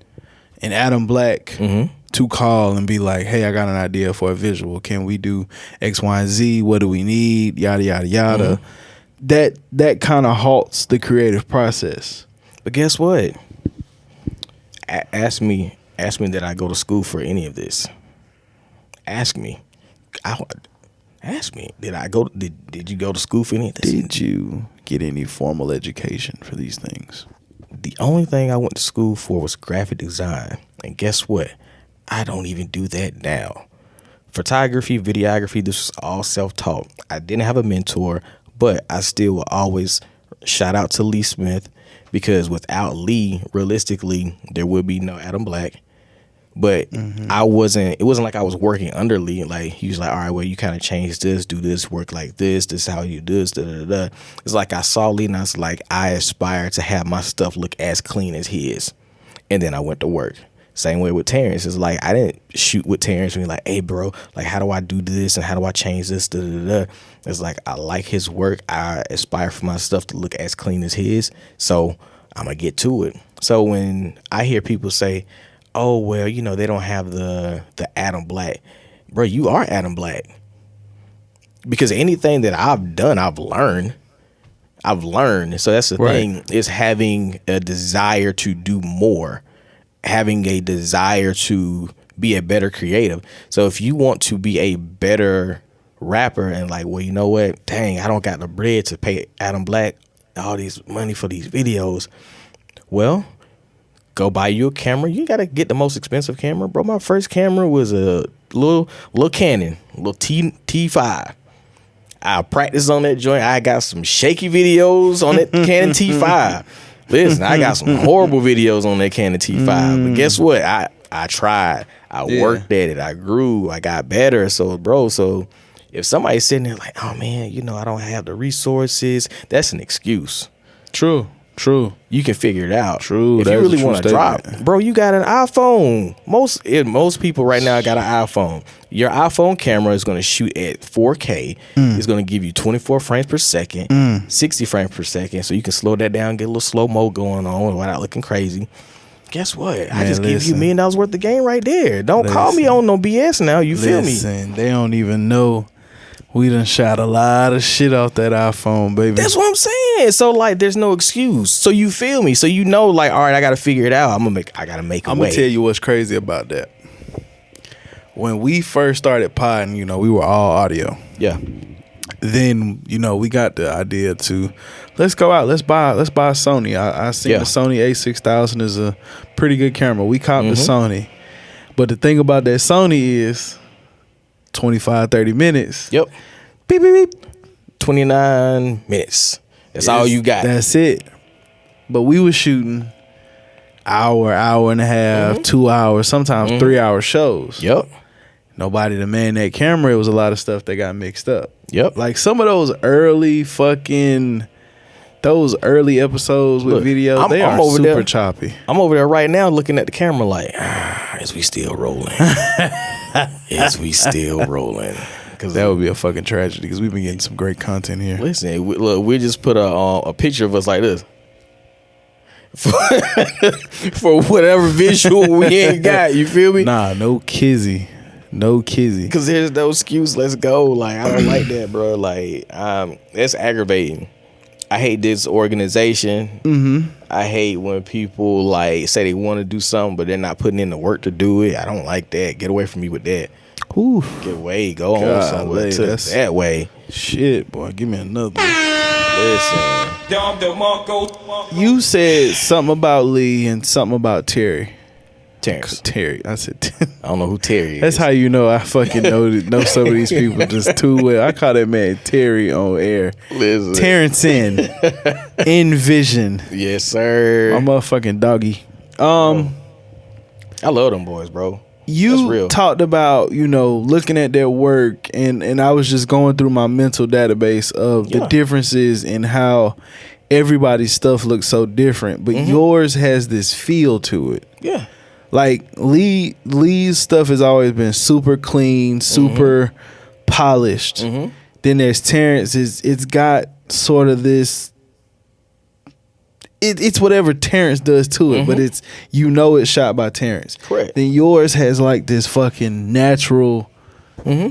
Speaker 2: an Atom BLK to call and be like, hey, I got an idea for a visual. Can we do X, Y, and Z? What do we need? Yada, yada, yada. That kind of halts the creative process.
Speaker 1: But guess what? Ask me that I go to school for any of this. Ask me. Ask me. Did you go to school for any of this?
Speaker 2: Did you get any formal education for these things?
Speaker 1: The only thing I went to school for was graphic design. And guess what? I don't even do that now. Photography, videography, this was all self-taught. I didn't have a mentor, but I still will always shout out to Lee Smith, because without Lee, realistically, there would be no Atom BLK. But it wasn't like I was working under Lee. Like, he was like, all right, well, you kind of change this, do this, work like this is how you do this, da-da-da-da. It's like I saw Lee and I was like, I aspire to have my stuff look as clean as his. And then I went to work. Same way with Terrence. It's like I didn't shoot with Terrence and be like, hey, bro, like, how do I do this and how do I change this, da-da-da-da. It's like I like his work. I aspire for my stuff to look as clean as his. So I'm going to get to it. So when I hear people say, oh, well, you know, they don't have the Atom BLK. Bro, you are Atom BLK. Because anything that I've done, I've learned. So that's the thing, is having a desire to do more, having a desire to be a better creative. So if you want to be a better rapper and like, well, you know what? Dang, I don't got the bread to pay Atom BLK all this money for these videos. Well, go buy you a camera. You got to get the most expensive camera. Bro, my first camera was a little Canon, little T5. I practiced on that joint. I got some shaky videos on that Canon T5. Listen, I got some horrible videos on that Canon T5. But guess what? I tried. I worked at it. I grew. I got better. So, bro, if somebody's sitting there like, oh, man, you know, I don't have the resources, that's an excuse.
Speaker 2: True.
Speaker 1: You can figure it out.
Speaker 2: True.
Speaker 1: If you really want to drop, bro, you got an iPhone. Most people right now got an iPhone. Your iPhone camera is going to shoot at 4K. It's going to give you 24 frames per second, 60 frames per second. So you can slow that down, get a little slow-mo going on without looking crazy. Guess what? I just gave you $1 million worth of game right there. Don't call me on no BS now. You feel me?
Speaker 2: They don't even know. We done shot a lot of shit off that iPhone, baby.
Speaker 1: That's what I'm saying. So, like, there's no excuse. So you feel me? So you know, like, all right, I got to figure it out. I got to make a way.
Speaker 2: I'm going to tell you what's crazy about that. When we first started podding, you know, we were all audio.
Speaker 1: Yeah.
Speaker 2: Then, you know, we got the idea to, let's go out, let's buy a Sony. I seen the Sony A6000 is a pretty good camera. We copped the Sony. But the thing about that Sony is 25, 30 minutes.
Speaker 1: Yep. Beep, beep, beep. 29 minutes. That's all you got.
Speaker 2: That's it. But we were shooting hour and a half, 2 hours, sometimes 3 hour shows.
Speaker 1: Yep.
Speaker 2: Nobody to man that camera. It was a lot of stuff that got mixed up.
Speaker 1: Yep.
Speaker 2: Like some of those early episodes with video, they are super choppy.
Speaker 1: I'm over there right now looking at the camera like, is we still rolling? Is we still rolling?
Speaker 2: Because that would be a fucking tragedy because we've been getting some great content here.
Speaker 1: Listen, we just put a picture of us like this. For whatever visual we ain't got, you feel me?
Speaker 2: Nah, no kizzy.
Speaker 1: Because there's no excuse. Let's go. Like, I don't like that, bro. Like, that's aggravating. I hate disorganization. I hate when people like say they want to do something, but they're not putting in the work to do it. I don't like that. Get away from me with that.
Speaker 2: Ooh.
Speaker 1: Get away. Go on somewhere that way.
Speaker 2: Shit, boy. Give me another one.
Speaker 1: Listen.
Speaker 2: You said something about Lee and something about Terry.
Speaker 1: Terry.
Speaker 2: I said
Speaker 1: I don't know who Terry is.
Speaker 2: That's how you know I fucking know some of these people just too well. I call that man Terry on air.
Speaker 1: Listen.
Speaker 2: Terrence in Vision.
Speaker 1: Yes, sir.
Speaker 2: My motherfucking doggy.
Speaker 1: I love them boys, bro.
Speaker 2: You
Speaker 1: real.
Speaker 2: talked about, looking at their work, and I was just going through my mental database of the differences in how everybody's stuff looks so different, but yours has this feel to it.
Speaker 1: Yeah.
Speaker 2: Like Lee's stuff has always been super clean, super polished. Then there's Terrence. It's got sort of this. It's whatever Terrence does to it, but it's it's shot by Terrence.
Speaker 1: Correct.
Speaker 2: Then yours has like this fucking natural,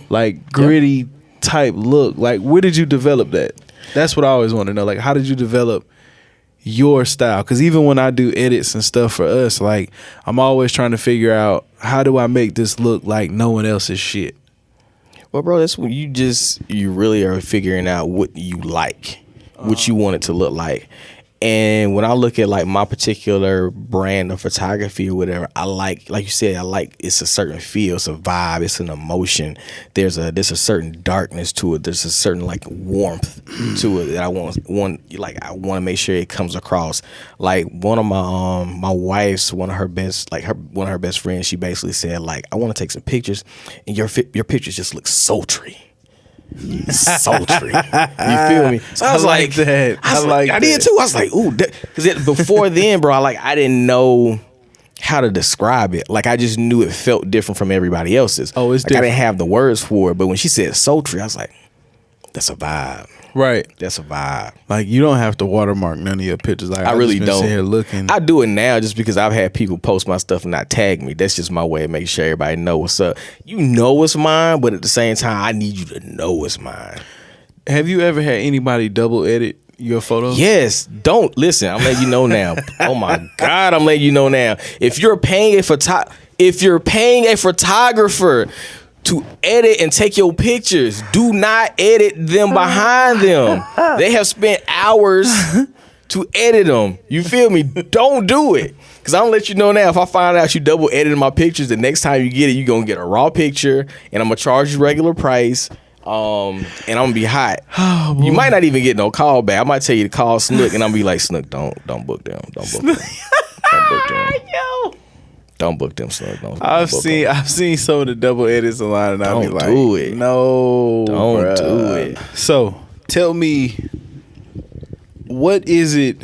Speaker 2: like gritty type look. Like, where did you develop that? That's what I always want to know. Like, how did you develop your style? Because even when I do edits and stuff for us, like, I'm always trying to figure out, how do I make this look like no one else's shit?
Speaker 1: Well, bro, that's when you really are figuring out what you like, what you want it to look like. And when I look at like my particular brand of photography or whatever, I like you said, it's a certain feel, it's a vibe, it's an emotion. There's a certain darkness to it. There's a certain like warmth to it that I want to make sure it comes across. Like one of my wife's one of her best friends, she basically said like, I want to take some pictures, and your pictures just look sultry. Sultry. You feel me? So I was like
Speaker 2: that.
Speaker 1: I did too. I was like, ooh, because before then, bro, I didn't know how to describe it. Like, I just knew it felt different from everybody else's.
Speaker 2: Oh, it's
Speaker 1: like,
Speaker 2: different.
Speaker 1: I didn't have the words for it, but when she said sultry, I was like, that's a vibe.
Speaker 2: Right.
Speaker 1: That's a vibe.
Speaker 2: Like, you don't have to watermark none of your pictures. Like,
Speaker 1: I really
Speaker 2: just been
Speaker 1: don't.
Speaker 2: sitting here looking.
Speaker 1: I do it now just because I've had people post my stuff and not tag me. That's just my way of making sure everybody know what's up. You know it's mine, but at the same time, I need you to know it's mine.
Speaker 2: Have you ever had anybody double edit your photos?
Speaker 1: Yes. Don't listen. I'm letting you know now. Oh my God, I'm letting you know now. If you're paying a photographer to edit and take your pictures, do not edit them behind them. They have spent hours to edit them. You feel me? Don't do it. Because I'm going to let you know now, if I find out you double edited my pictures, the next time you get it, you're going to get a raw picture, and I'm going to charge you regular price, and I'm going to be hot. Oh, you might not even get no call back. I might tell you to call Snook, and I'm going to be like, Snook, don't book them. Don't book them. Don't book them.
Speaker 2: Yo.
Speaker 1: Don't book them, Snook.
Speaker 2: I've seen some of the double edits online, and I'll be like,
Speaker 1: do it.
Speaker 2: No,
Speaker 1: don't
Speaker 2: bruh.
Speaker 1: do it.
Speaker 2: So tell me, what is it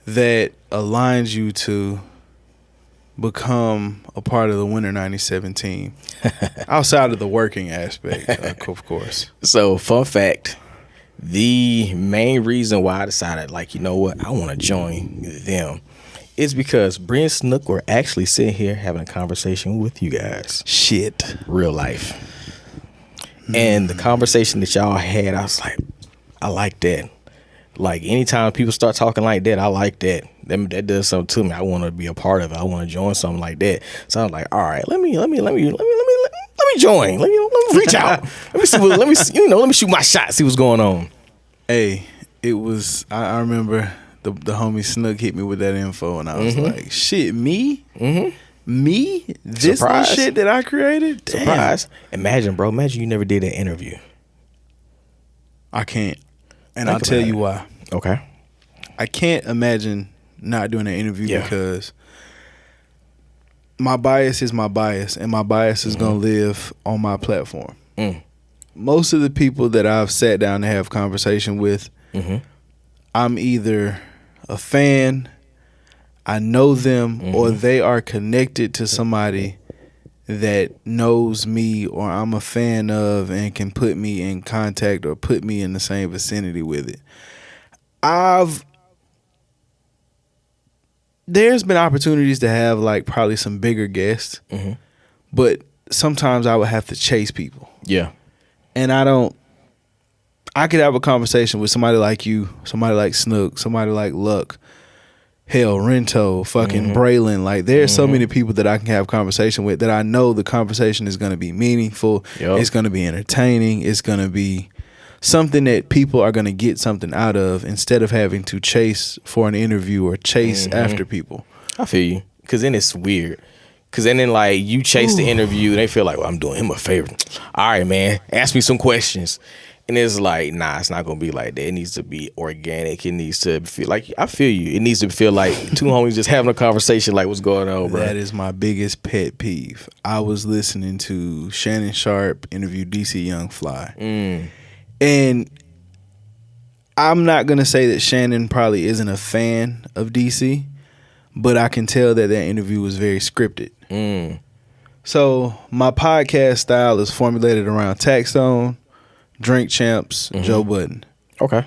Speaker 2: that aligns you to become a part of the Winter 97 team outside of the working aspect, of course?
Speaker 1: So, fun fact, the main reason why I decided, like, you know what, I want to join them is because Brent and Snook were actually sitting here having a conversation with you guys.
Speaker 2: Shit.
Speaker 1: Real life. And the conversation that y'all had, I was like, I like that. Like, anytime people start talking like that, I like that. That does something to me. I want to be a part of it. I want to join something like that. So I was like, all right, let me join. Let me reach out. Let me shoot my shot. See what's going on.
Speaker 2: Hey, it was. I remember the homie Snook hit me with that info, and I was like, shit, me? Mm-hmm. Me? This
Speaker 1: Surprise.
Speaker 2: shit that I created? Damn.
Speaker 1: Surprise. Imagine, bro. Imagine you never did an interview.
Speaker 2: I can't. And
Speaker 1: Think
Speaker 2: I'll tell
Speaker 1: about
Speaker 2: you
Speaker 1: it.
Speaker 2: why.
Speaker 1: Okay.
Speaker 2: I can't imagine not doing an interview because my bias is my bias, and my bias is going to live on my platform. Most of the people that I've sat down to have conversation with, I'm either a fan, I know them, or they are connected to somebody that knows me or I'm a fan of and can put me in contact or put me in the same vicinity with it. There's been opportunities to have like probably some bigger guests, but sometimes I would have to chase people.
Speaker 1: Yeah.
Speaker 2: And I could have a conversation with somebody like you, somebody like Snook, somebody like Luck, hell, Rento, fucking Braylon. Like, there's so many people that I can have conversation with that I know the conversation is going to be meaningful. Yep. It's going to be entertaining. It's going to be something that people are going to get something out of instead of having to chase for an interview or chase after people.
Speaker 1: I feel you. Because then it's weird. Because then like, you chase the interview and they feel like, well, I'm doing him a favor. All right, man, ask me some questions. And it's like, nah, it's not gonna be like that. It needs to be organic. It needs to feel like, I feel you. It needs to feel like two homies just having a conversation like, what's going on, bro?
Speaker 2: That is my biggest pet peeve. I was listening to Shannon Sharp interview DC Young Fly. And I'm not going to say that Shannon probably isn't a fan of DC, but I can tell that interview was very scripted. So my podcast style is formulated around Taxstone, Drink Champs, Joe Budden.
Speaker 1: Okay.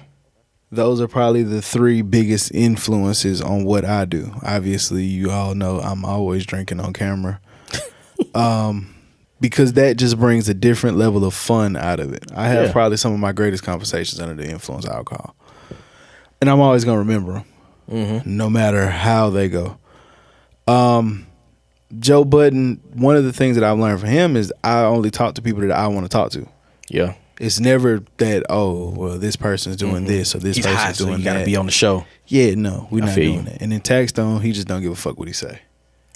Speaker 2: Those are probably the three biggest influences on what I do. Obviously, you all know I'm always drinking on camera. Because that just brings a different level of fun out of it. I have probably some of my greatest conversations under the influence of alcohol. And I'm always going to remember them, no matter how they go. Joe Budden, one of the things that I've learned from him is I only talk to people that I want to talk to.
Speaker 1: Yeah.
Speaker 2: It's never that, oh, well, this person's doing this or this
Speaker 1: He's
Speaker 2: person's
Speaker 1: hot, so
Speaker 2: doing
Speaker 1: you
Speaker 2: that.
Speaker 1: gotta be on the show.
Speaker 2: Yeah, no, we're not
Speaker 1: feel
Speaker 2: doing
Speaker 1: you.
Speaker 2: that. And in Taxstone, he just don't give a fuck what he say.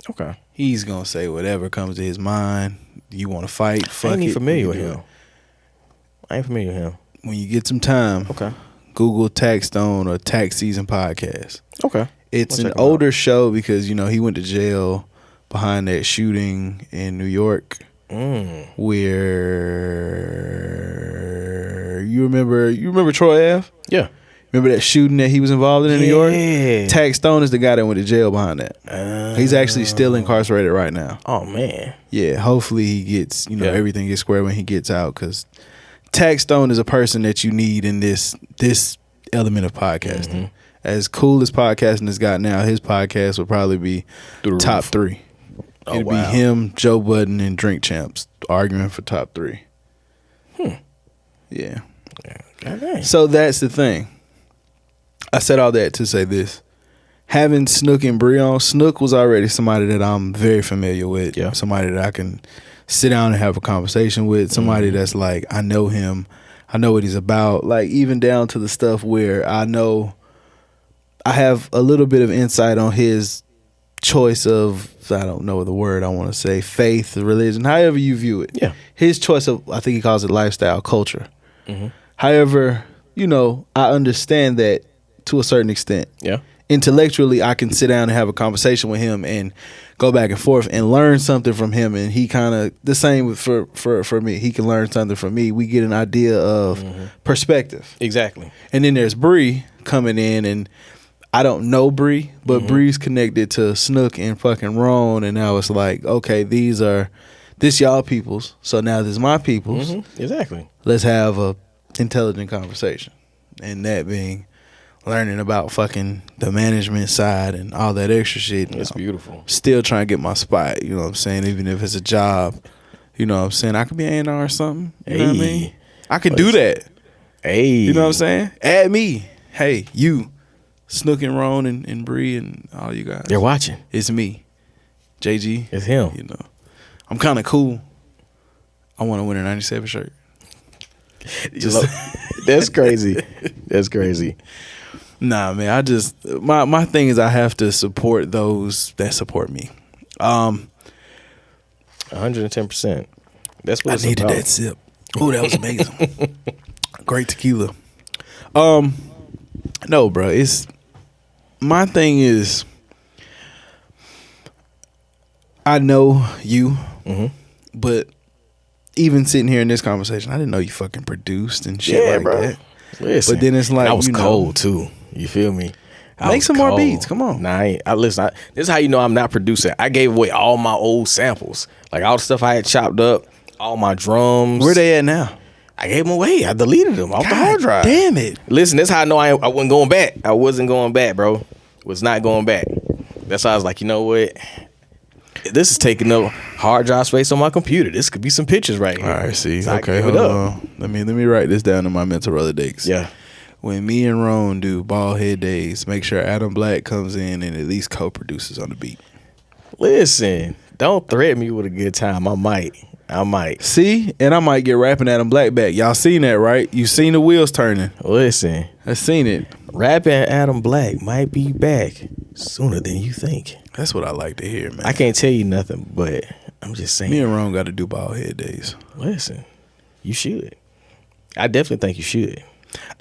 Speaker 1: Okay.
Speaker 2: He's going to say whatever comes to his mind. You want to fight, fuck
Speaker 1: I ain't
Speaker 2: it.
Speaker 1: even familiar
Speaker 2: you
Speaker 1: with
Speaker 2: do
Speaker 1: him.
Speaker 2: it.
Speaker 1: I ain't familiar with him.
Speaker 2: When you get some time,
Speaker 1: Okay.
Speaker 2: Google Taxstone or Tax Season Podcast.
Speaker 1: Okay.
Speaker 2: It's
Speaker 1: I'll
Speaker 2: an
Speaker 1: check 'em out.
Speaker 2: older show because, you know, he went to jail behind that shooting in New York where you remember Troy Ave?
Speaker 1: Yeah.
Speaker 2: Remember that shooting that he was involved in New York?
Speaker 1: Yeah.
Speaker 2: Taxstone is the guy that went to jail behind that. He's actually still incarcerated right now.
Speaker 1: Oh man.
Speaker 2: Yeah, hopefully he gets,
Speaker 1: Yeah.
Speaker 2: everything gets square when he gets out, because Taxstone is a person that you need in this element of podcasting. As cool as podcasting has got now, his podcast would probably be
Speaker 1: Through the
Speaker 2: top
Speaker 1: roof.
Speaker 2: 3.
Speaker 1: Oh,
Speaker 2: It'd
Speaker 1: wow.
Speaker 2: be him, Joe Budden, and Drink Champs arguing for top 3. Yeah.
Speaker 1: God dang.
Speaker 2: So that's the thing. I said all that to say this. Having Snook and Bree on, Snook was already somebody that I'm very familiar with.
Speaker 1: Yeah.
Speaker 2: Somebody that I can sit down and have a conversation with. Somebody that's like, I know him. I know what he's about. Like, even down to the stuff where I know I have a little bit of insight on his choice of, I don't know the word I want to say, faith, religion, however you view it.
Speaker 1: Yeah.
Speaker 2: His choice of, I think he calls it lifestyle, culture. However, I understand that to a certain extent.
Speaker 1: Yeah.
Speaker 2: Intellectually, I can sit down and have a conversation with him and go back and forth and learn something from him. And he kind of, the same for me. He can learn something from me. We get an idea of perspective.
Speaker 1: Exactly.
Speaker 2: And then there's Bree coming in, and I don't know Bree, but Bree's connected to Snook and fucking Ron, and now it's like, okay, this y'all peoples, so now this is my peoples.
Speaker 1: Exactly.
Speaker 2: Let's have a intelligent conversation, and that being learning about fucking the management side and all that extra shit.
Speaker 1: It's beautiful.
Speaker 2: Still trying to get my spot, you know what I'm saying? Even if it's a job, you know what I'm saying? I could be A&R or something. You know what I mean?
Speaker 1: Hey.
Speaker 2: I can do that.
Speaker 1: Hey.
Speaker 2: You know what I'm saying? Add me. Hey, you, Snook and Ron and Bree and all you guys.
Speaker 1: They're watching.
Speaker 2: It's me, JG.
Speaker 1: It's him.
Speaker 2: You know, I'm kind of cool. I want to win a 97 shirt.
Speaker 1: That's crazy. That's crazy.
Speaker 2: Nah, man. I just my thing is I have to support those that support me.
Speaker 1: 110%. That's what
Speaker 2: I
Speaker 1: it's
Speaker 2: needed
Speaker 1: about.
Speaker 2: that sip. Oh, that was amazing. Great tequila. No, bro. It's my thing is I know you, but even sitting here in this conversation, I didn't know you fucking produced and shit
Speaker 1: Yeah,
Speaker 2: like
Speaker 1: bro.
Speaker 2: that.
Speaker 1: Listen,
Speaker 2: But then it's like,
Speaker 1: I was
Speaker 2: you know,
Speaker 1: cold too. You feel me? I
Speaker 2: Make
Speaker 1: was
Speaker 2: some more
Speaker 1: cold.
Speaker 2: beats. Come on.
Speaker 1: Nah, listen. This is how you know I'm not producing. I gave away all my old samples, like all the stuff I had chopped up, all my drums.
Speaker 2: Where they at now?
Speaker 1: I gave them away. I deleted them off the hard drive.
Speaker 2: Damn it.
Speaker 1: Listen, that's how I know I wasn't going back. I wasn't going back, bro. Was not going back. That's why I was like, you know what? This is taking up hard drive space on my computer. This could be some pictures right here.
Speaker 2: All right, see.
Speaker 1: So I
Speaker 2: Okay,
Speaker 1: gave it
Speaker 2: hold
Speaker 1: up.
Speaker 2: on. Let me write this down in my mental Rolodex.
Speaker 1: Yeah.
Speaker 2: When me and Ron do Bald Head Days, make sure Atom BLK comes in and at least co-produces on the beat.
Speaker 1: Listen, don't threaten me with a good time. I might.
Speaker 2: See? And I might get rapping Atom BLK back. Y'all seen that, right? You seen the wheels turning.
Speaker 1: Listen,
Speaker 2: I seen it.
Speaker 1: rapping Atom BLK might be back sooner than you think.
Speaker 2: That's what I like to hear, man.
Speaker 1: I can't tell you nothing, but I'm just saying.
Speaker 2: Me and Ron got to do Bald Head Days.
Speaker 1: Listen, you should. I definitely think you should.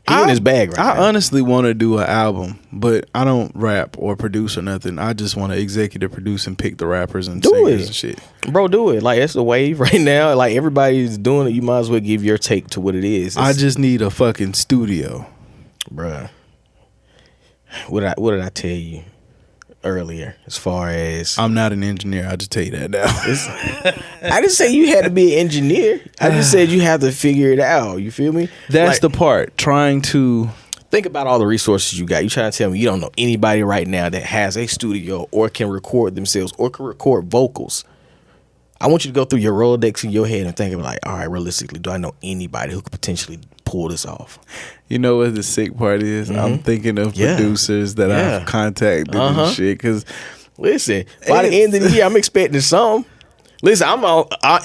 Speaker 1: He in his bag right
Speaker 2: I
Speaker 1: now.
Speaker 2: honestly want to do an album, but I don't rap or produce or nothing. I just want to executive produce and pick the rappers and
Speaker 1: Do
Speaker 2: singers
Speaker 1: it.
Speaker 2: and shit.
Speaker 1: Bro, do it. Like, that's the wave right now. Like, everybody's doing it. You might as well give your take to what it is.
Speaker 2: I just need a fucking studio.
Speaker 1: Bruh. What did I tell you earlier as far as...
Speaker 2: I'm not an engineer. I just tell you that now.
Speaker 1: I didn't say you had to be an engineer. I just said you have to figure it out. You feel me?
Speaker 2: That's
Speaker 1: Like,
Speaker 2: the part. Trying to...
Speaker 1: think about all the resources you got. You trying to tell me you don't know anybody right now that has a studio or can record themselves or can record vocals. I want you to go through your Rolodex in your head and think of like, all right, realistically, do I know anybody who could potentially pull this off?
Speaker 2: You know what the sick part is? I'm thinking of
Speaker 1: Yeah.
Speaker 2: producers that
Speaker 1: Yeah.
Speaker 2: I've contacted and shit. Because
Speaker 1: Listen, by the end of the year, I'm expecting something. Listen,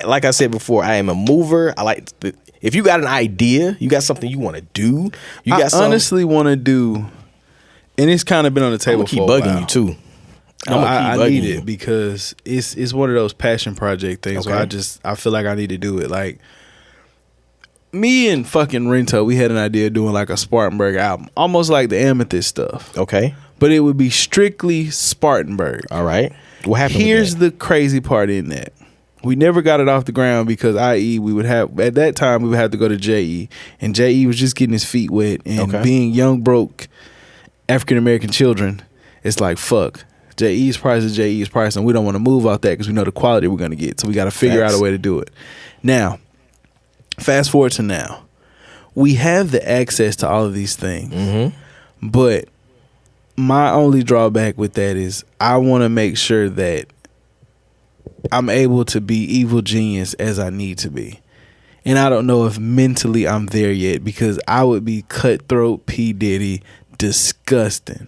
Speaker 1: like I said before, I am a mover. I like if you got an idea, you got something you want to do. You got
Speaker 2: I
Speaker 1: something.
Speaker 2: honestly want to do, and it's kind of been on the
Speaker 1: I'm
Speaker 2: table
Speaker 1: gonna keep
Speaker 2: for a
Speaker 1: bugging
Speaker 2: while.
Speaker 1: you too.
Speaker 2: I need it because it's one of those passion project things where
Speaker 1: Okay.
Speaker 2: I feel like I need to do it. Like me and fucking Rento, we had an idea of doing like a Spartanburg album, almost like the Amethyst stuff,
Speaker 1: Okay.
Speaker 2: but it would be strictly Spartanburg.
Speaker 1: All right. What happened?
Speaker 2: Here's
Speaker 1: with that?
Speaker 2: the crazy part in that. We never got it off the ground because i.e. we would have at that time we would have to go to JE, and JE was just getting his feet wet, and
Speaker 1: Okay.
Speaker 2: being young broke African American children, it's like fuck. JE's price is JE's price, and we don't want to move out that because we know the quality we're gonna get. So we got to figure
Speaker 1: Facts.
Speaker 2: out a way to do it. Now, fast forward to now, we have the access to all of these things, but my only drawback with that is I want to make sure that I'm able to be evil genius as I need to be. And I don't know if mentally I'm there yet because I would be cutthroat P. Diddy disgusting.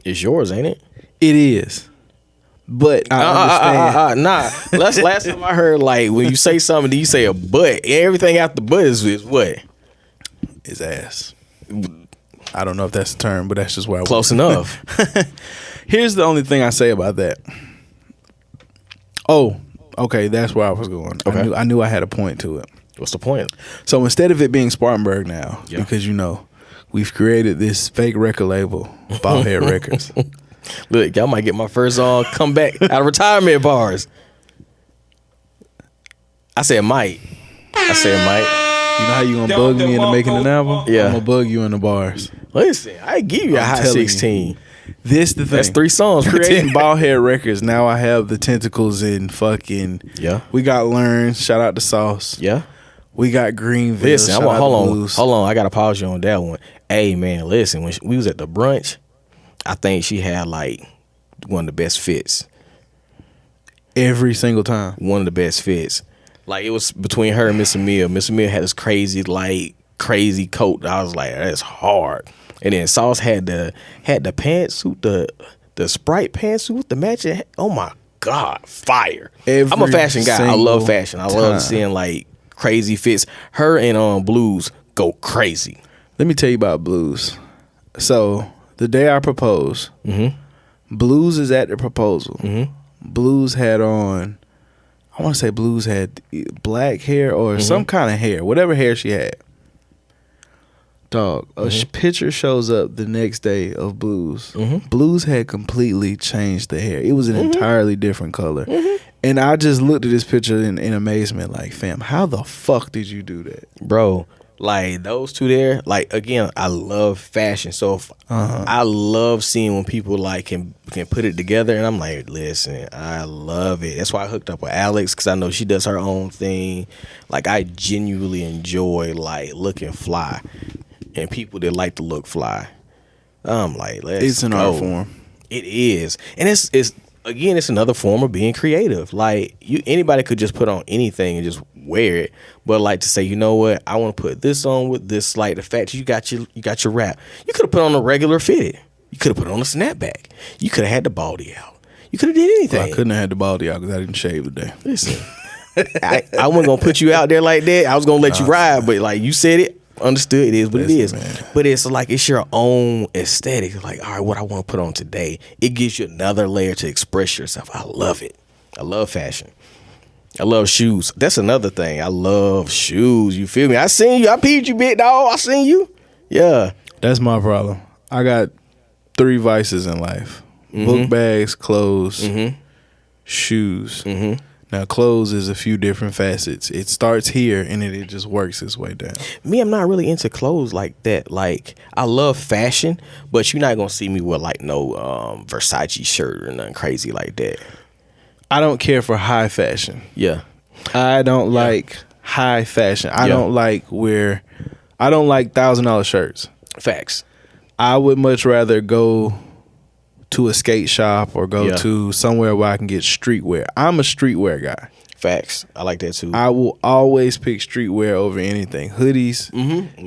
Speaker 1: It's yours, ain't it?
Speaker 2: It is. But I understand.
Speaker 1: Nah. Last time I heard, like, when you say something, then you say a but. Everything after but is what?
Speaker 2: His ass. I don't know if that's the term, but that's just where I
Speaker 1: Close
Speaker 2: was.
Speaker 1: enough.
Speaker 2: Here's the only thing I say about that. Oh, okay, that's where I was going.
Speaker 1: Okay.
Speaker 2: I knew I had a point to it.
Speaker 1: What's the point?
Speaker 2: So instead of it being Spartanburg now,
Speaker 1: Yeah.
Speaker 2: because we've created this fake record label, Baldhead Records.
Speaker 1: Look, y'all might get my first comeback out of retirement bars. I said might.
Speaker 2: You know how you gonna bug me into making an album?
Speaker 1: Yeah.
Speaker 2: I'm gonna bug you in the bars.
Speaker 1: Listen, I give you a
Speaker 2: I'm
Speaker 1: hot
Speaker 2: telling you.
Speaker 1: 16.
Speaker 2: This the thing.
Speaker 1: That's 3 songs. right
Speaker 2: Creating
Speaker 1: there.
Speaker 2: Baldhead Records. Now I have the tentacles in fucking.
Speaker 1: Yeah.
Speaker 2: We got Learn. Shout out to Sauce.
Speaker 1: Yeah.
Speaker 2: We got Greenville.
Speaker 1: Listen,
Speaker 2: shout out to
Speaker 1: hold
Speaker 2: Blues.
Speaker 1: on. I gotta pause you on that one. Hey man, listen, when we was at the brunch, I think she had like one of the best fits.
Speaker 2: Every single time.
Speaker 1: One of the best fits. Like it was between her and Miss Emil. Miss Emil had this crazy coat. I was like, that's hard. And then Sauce had the pantsuit, the Sprite pantsuit, the matching. Oh my God, fire! I'm a
Speaker 2: Every
Speaker 1: fashion guy. I love
Speaker 2: single
Speaker 1: fashion. I
Speaker 2: time.
Speaker 1: love seeing like crazy fits. Her and Blues go crazy.
Speaker 2: Let me tell you about Blues. So the day I proposed, Blues is at the proposal. Blues had on, I want to say Blues had black hair or some kind of hair, whatever hair she had. Dog, a picture shows up the next day of Blues. Blues had completely changed the hair. It was an entirely different color. And I just looked at this picture in amazement like, fam, how the fuck did you do that?
Speaker 1: Bro, like those two there, like again, I love fashion. So if, I love seeing when people like can put it together, and I'm like, listen, I love it. That's why I hooked up with Alex, because I know she does her own thing. Like I genuinely enjoy like looking fly, and people that like to look fly. I'm like,
Speaker 2: It's an art form.
Speaker 1: It is, and it's again, it's another form of being creative. Like anybody could just put on anything and just wear it, but like to say, you know what, I want to put this on with this. Like the fact you got your wrap, you could have put on a regular fitted. You could have put on a snapback. You could have had the baldy out. You could have did anything.
Speaker 2: Well, I couldn't have had the baldy out because I didn't shave today.
Speaker 1: Listen, I wasn't gonna put you out there like that. I was gonna let you ride, but like you said it. Understood, it is what it is.
Speaker 2: Man.
Speaker 1: But it's like it's your own aesthetic. Like, all right, what I want to put on today. It gives you another layer to express yourself. I love it. I love fashion. I love shoes. That's another thing. I love shoes. You feel me? I seen you. I peeped you, big dog. I seen you. Yeah.
Speaker 2: That's my problem. I got 3 vices in life: book bags, clothes, shoes. Now, clothes is a few different facets. It starts here and it just works its way down.
Speaker 1: Me, I'm not really into clothes like that. Like, I love fashion, but you're not gonna see me with like no Versace shirt or nothing crazy like that.
Speaker 2: I don't care for high fashion.
Speaker 1: Yeah.
Speaker 2: I don't like high fashion. I don't like $1,000 shirts.
Speaker 1: Facts.
Speaker 2: I would much rather go to a skate shop or go to somewhere where I can get streetwear. I'm a streetwear guy.
Speaker 1: Facts. I like that too.
Speaker 2: I will always pick streetwear over anything. Hoodies,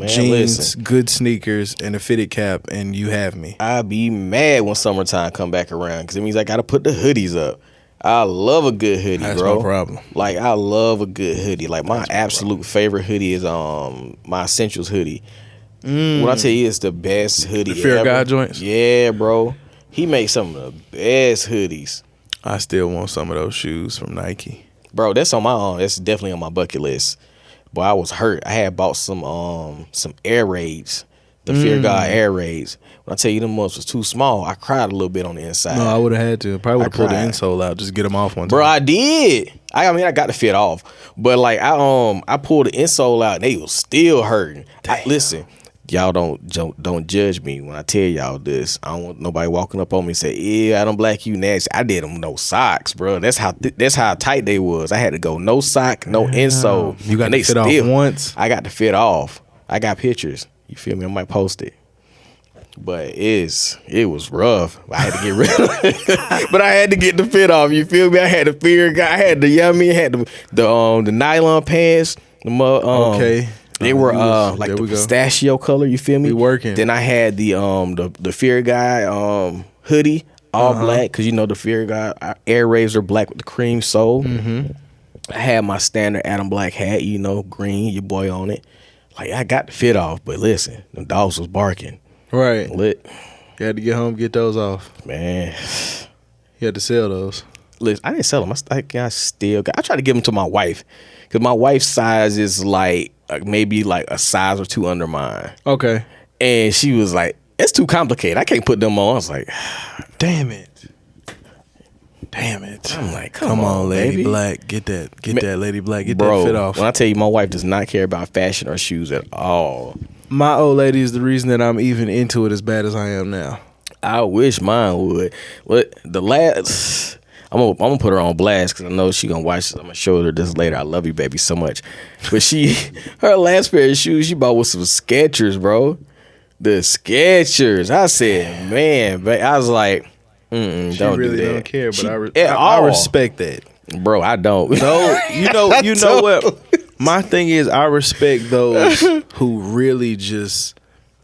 Speaker 2: jeans, good sneakers, and a fitted cap, and you have me.
Speaker 1: I be mad when summertime come back around because it means I got to put the hoodies up. I love a good hoodie,
Speaker 2: That's
Speaker 1: bro.
Speaker 2: no problem.
Speaker 1: Like, I love a good hoodie. Like, my absolute favorite hoodie is my Essentials hoodie. When I tell you it's the best hoodie
Speaker 2: The Fear
Speaker 1: ever.
Speaker 2: God joints?
Speaker 1: Yeah, bro. He makes some of the best hoodies.
Speaker 2: I still want some of those shoes from Nike.
Speaker 1: Bro, that's on my own. That's definitely on my bucket list. But I was hurt. I had bought some Air Raids. The Fear God Air Raids. When I tell you them ones was too small, I cried a little bit on the inside.
Speaker 2: No, I would have had to. Probably would have pulled the
Speaker 1: cried.
Speaker 2: insole out, just get them off one time.
Speaker 1: Bro, I did. I mean, I got the fit off, but like I pulled the insole out and they was still hurting. Listen, y'all don't judge me when I tell y'all this. I don't want nobody walking up on me and say, "Yeah, Atom BLK, you nasty." I did them no socks, bro. That's how tight they was. I had to go no sock, no insole.
Speaker 2: You got
Speaker 1: And
Speaker 2: to fit off once.
Speaker 1: I got to fit off. I got pictures. You feel me? I might post it. But it was rough. I had to get rid of it. But I had to get the fit off. You feel me? I had the Fear God. I had the I had the nylon pants.
Speaker 2: Okay.
Speaker 1: They were like
Speaker 2: there
Speaker 1: the
Speaker 2: we go.
Speaker 1: pistachio color. You feel me?
Speaker 2: We working.
Speaker 1: Then I had the Fear God hoodie, all black, because you know the Fear God Air Raids are black with the cream sole. I had my standard Atom BLK hat, you know, green, your boy on it. Like, I got the fit off, but listen, the dogs was barking.
Speaker 2: Right.
Speaker 1: Lit.
Speaker 2: You had to get home, get those off.
Speaker 1: Man.
Speaker 2: You had to sell those.
Speaker 1: Listen, I didn't sell them. I tried to give them to my wife because my wife's size is like maybe like a size or 2 under mine.
Speaker 2: Okay.
Speaker 1: And she was like, it's too complicated. I can't put them on. I was like,
Speaker 2: damn it. Damn it.
Speaker 1: I'm like,
Speaker 2: come on, Lady
Speaker 1: baby.
Speaker 2: Black. Get that Lady Black. Get
Speaker 1: Bro,
Speaker 2: that fit off.
Speaker 1: when I tell you my wife does not care about fashion or shoes at all.
Speaker 2: My old lady is the reason that I'm even into it as bad as I am now.
Speaker 1: I wish mine would. What the last? I'm gonna put her on blast because I know she gonna watch this. I'm gonna show her this later. I love you, baby, so much. But her last pair of shoes she bought was some Skechers, bro. The Skechers. I said, man, but I was like,
Speaker 2: She
Speaker 1: don't
Speaker 2: really
Speaker 1: do that.
Speaker 2: don't care, but
Speaker 1: At
Speaker 2: I
Speaker 1: all.
Speaker 2: respect that.
Speaker 1: Bro, I don't.
Speaker 2: No, you know what? My thing is, I respect those who really just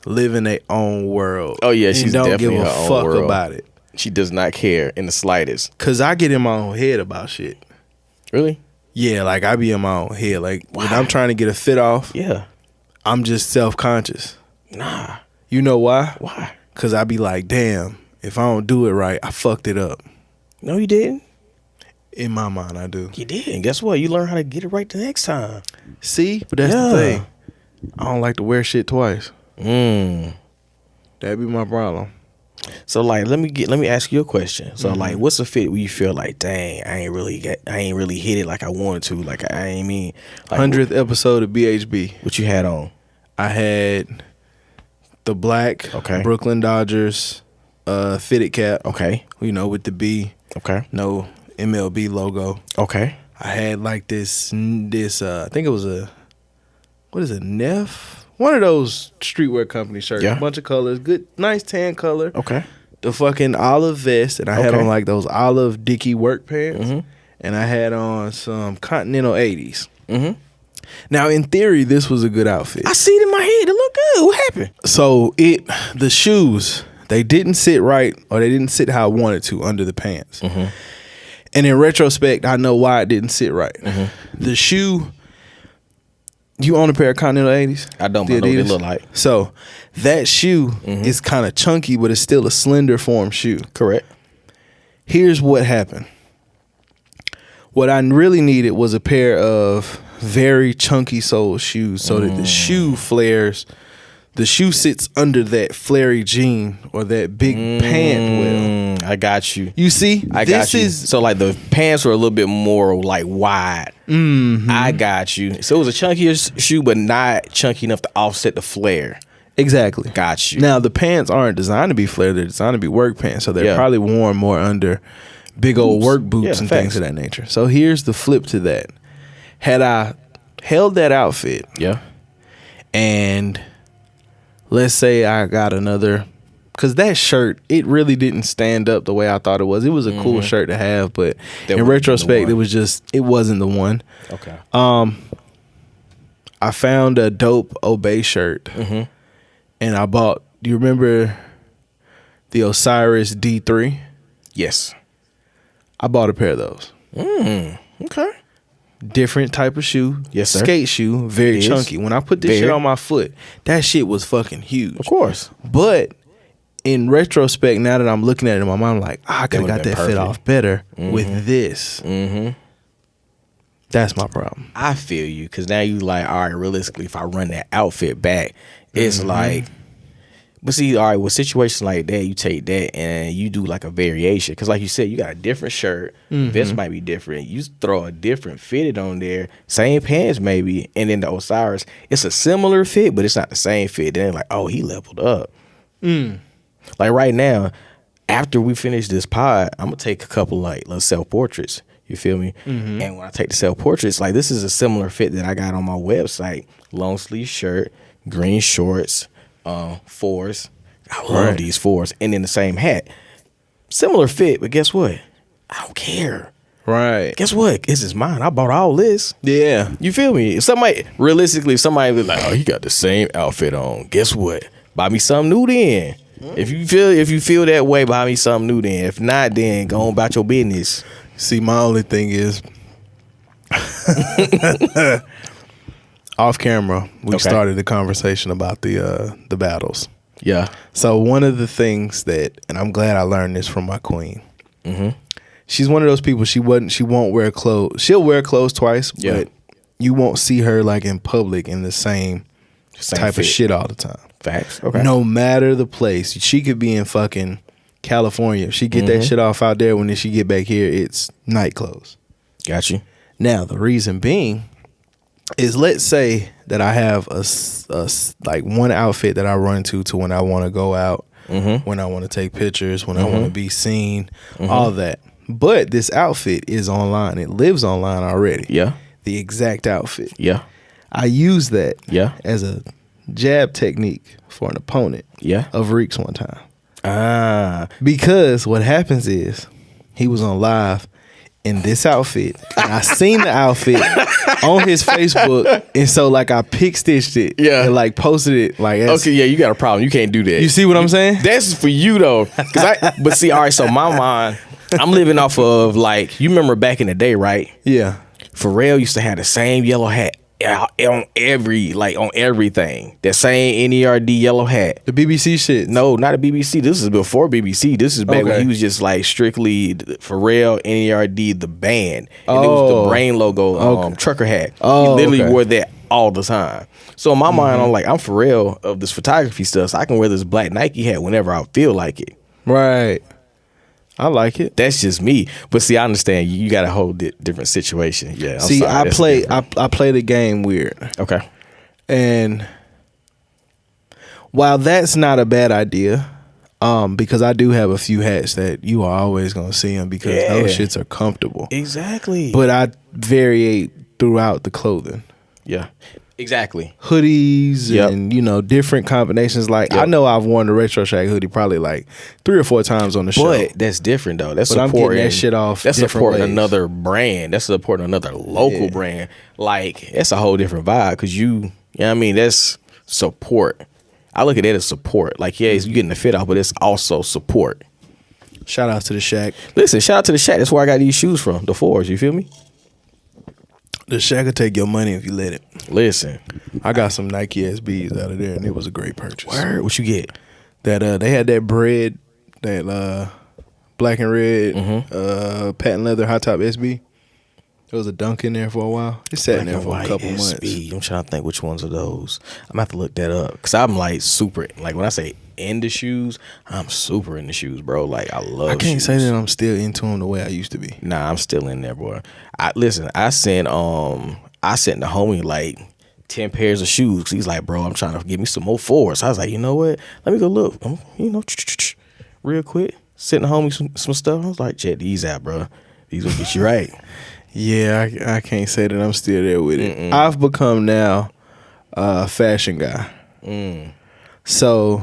Speaker 2: live in their own world.
Speaker 1: Oh yeah,
Speaker 2: and
Speaker 1: she's
Speaker 2: don't
Speaker 1: definitely
Speaker 2: give a
Speaker 1: her own
Speaker 2: fuck
Speaker 1: world.
Speaker 2: about it.
Speaker 1: She does not care in the slightest.
Speaker 2: Cause I get in my own head about shit.
Speaker 1: Really?
Speaker 2: Yeah, like I be in my own head. Like when I'm trying to get a fit off,
Speaker 1: Yeah.
Speaker 2: I'm just self-conscious.
Speaker 1: Nah.
Speaker 2: You know why?
Speaker 1: Why?
Speaker 2: Cause I be like, damn, if I don't do it right, I fucked it up.
Speaker 1: No, you didn't.
Speaker 2: In my mind, I do.
Speaker 1: You did. And guess what? You learn how to get it right the next time.
Speaker 2: See, but that's the thing. I don't like to wear shit twice. That'd be my problem.
Speaker 1: So like, let me ask you a question. So like, what's a fit where you feel like, dang, I ain't really hit it like I wanted to. Like I ain't mean. Like,
Speaker 2: 100th episode of BHB.
Speaker 1: What you had on?
Speaker 2: I had the black Brooklyn Dodgers fitted cap.
Speaker 1: Okay.
Speaker 2: You know, with the B.
Speaker 1: Okay.
Speaker 2: No MLB logo.
Speaker 1: Okay.
Speaker 2: I had like this I think it was what is it, Neff? One of those streetwear company shirts.
Speaker 1: Yeah.
Speaker 2: A bunch of colors. Good, nice tan color.
Speaker 1: Okay.
Speaker 2: The fucking olive vest. And I had on like those olive Dickie work pants. And I had on some Continental 80s. Now, in theory, this was a good outfit.
Speaker 1: I see it in my head. It looked good. What happened?
Speaker 2: So the shoes, they didn't sit right, or they didn't sit how I wanted to under the pants. And in retrospect, I know why it didn't sit right. The shoe, you own a pair of Continental 80s?
Speaker 1: I don't, but I know what they look like.
Speaker 2: So that shoe is kind of chunky, but it's still a slender form shoe.
Speaker 1: Correct.
Speaker 2: Here's what happened. What I really needed was a pair of very chunky sole shoes so that the shoe flares. The shoe sits under that flary jean or that big pant well.
Speaker 1: I got you.
Speaker 2: You see?
Speaker 1: I got you. So like the pants were a little bit more like wide. I got you. So it was a chunkier shoe, but not chunky enough to offset the flare.
Speaker 2: Exactly.
Speaker 1: Got you.
Speaker 2: Now the pants aren't designed to be flared; they're designed to be work pants, so they're probably worn more under big old work boots and things of that nature. So here's the flip to that: had I held that outfit, and let's say I got another, because that shirt, it really didn't stand up the way I thought it was. It was a cool shirt to have, but in retrospect, it wasn't the one.
Speaker 1: Okay.
Speaker 2: I found a dope Obey shirt, and I bought. Do you remember the Osiris D3?
Speaker 1: Yes.
Speaker 2: I bought a pair of those.
Speaker 1: Okay.
Speaker 2: Different type of shoe.
Speaker 1: Yes, sir.
Speaker 2: Skate shoe, very chunky. When I put this shit on my foot, that shit was fucking huge.
Speaker 1: Of course.
Speaker 2: But in retrospect, now that I'm looking at it in my mind, I'm like, I could have got that fit off better with this. That's my problem.
Speaker 1: I feel you, because now you like, all right, realistically, if I run that outfit back, it's like, but see, all right, with situations like that, you take that and you do like a variation, because like you said, you got a different shirt, vest might be different, you throw a different fitted on there, same pants maybe, and then the Osiris, it's a similar fit, but it's not the same fit. Then like, oh, he leveled up. Like right now, after we finish this pod, I'm gonna take a couple like little self-portraits. You feel me? And when I take the self-portraits, like this is a similar fit that I got on my website. Long sleeve shirt, green shorts, fours. I love these fours. And then the same hat. Similar fit, but guess what? I don't care.
Speaker 2: Right.
Speaker 1: Guess what? This is mine. I bought all this.
Speaker 2: Yeah.
Speaker 1: You feel me? If somebody, realistically, if somebody was like, oh, you got the same outfit on. Guess what? Buy me something new then. If you feel that way, buy me something new then. If not, then go on about your business.
Speaker 2: See, my only thing is, off camera, we started the conversation about the battles.
Speaker 1: Yeah.
Speaker 2: So one of the things that, and I'm glad I learned this from my queen. She's one of those people. She won't wear clothes. She'll wear clothes twice, but you won't see her like in public in the same type
Speaker 1: fit.
Speaker 2: of shit all the time.
Speaker 1: Facts. Okay.
Speaker 2: No matter the place, she could be in fucking California. If she get that shit off out there, when she get back here, it's night clothes.
Speaker 1: Got you.
Speaker 2: Now the reason being is, let's say that I have a like one outfit that I run to when I want to go out, when I want to take pictures, when I want to be seen, all that. But this outfit is online. It lives online already.
Speaker 1: Yeah.
Speaker 2: The exact outfit.
Speaker 1: Yeah.
Speaker 2: I use that
Speaker 1: as
Speaker 2: a jab technique for an opponent of Reek's one time. Because what happens is, he was on live in this outfit, and I seen the outfit on his Facebook, and so like I pick stitched it and like posted it like
Speaker 1: okay, you got a problem. You can't do that.
Speaker 2: You see what I'm saying?
Speaker 1: That's for you though. But see, all right, so my mind, I'm living off of, like, you remember back in the day, right?
Speaker 2: Yeah.
Speaker 1: Pharrell used to have the same yellow hat on everything. That same NERD yellow hat.
Speaker 2: The BBC shit.
Speaker 1: No, not a BBC. This is before BBC. This is back when he was just like strictly Pharrell, NERD, the band. And it was the brain logo trucker hat. He literally wore that all the time. So in my mind, I'm like, I'm Pharrell of this photography stuff, so I can wear this black Nike hat whenever I feel like it.
Speaker 2: Right. I like it.
Speaker 1: That's just me. But see, I understand you got a whole different situation. Yeah. I'm
Speaker 2: see,
Speaker 1: sorry,
Speaker 2: I play the game weird.
Speaker 1: Okay.
Speaker 2: And while that's not a bad idea, because I do have a few hats that you are always gonna see them, because those shits are comfortable.
Speaker 1: Exactly.
Speaker 2: But I variate throughout the clothing.
Speaker 1: Yeah. Exactly.
Speaker 2: Hoodies and, different combinations. Like, I know I've worn the Retro Shack hoodie probably like 3 or 4 times on the show.
Speaker 1: But that's different though. That's
Speaker 2: supporting, I'm getting that shit off.
Speaker 1: That's supporting another brand. That's supporting another local brand. Like, that's a whole different vibe, because you know what I mean? That's support. I look at it as support. Like, you getting the fit off, but it's also support.
Speaker 2: Shout out to the Shack.
Speaker 1: Listen, shout out to the Shack. That's where I got these shoes from. The 4s. You feel me?
Speaker 2: The Shack will take your money if you let it.
Speaker 1: Listen,
Speaker 2: I got some Nike SBs out of there, and it was a great purchase.
Speaker 1: Word? What you get?
Speaker 2: That they had that bread, that black and red patent leather high top SB. There was a Dunk in there for a while. It sat in
Speaker 1: Black
Speaker 2: there
Speaker 1: and
Speaker 2: for a
Speaker 1: white
Speaker 2: couple months.
Speaker 1: SB. I'm trying to think which ones are those. I'm gonna have to look that up because I'm like super. Like when I say into shoes, I'm super into shoes, bro. Like I love.
Speaker 2: I can't
Speaker 1: shoes.
Speaker 2: say that I'm still into them the way I used to be.
Speaker 1: Nah, I'm still in there, boy. I sent the homie like 10 pairs of shoes. 'Cause he's like, bro, I'm trying to get me some more fours. I was like, you know what? Let me go look. Real quick. Sent the homie some stuff. I was like, check these out, bro. These will get you right.
Speaker 2: Yeah, I can't say that I'm still there with it. I've become now a fashion guy. So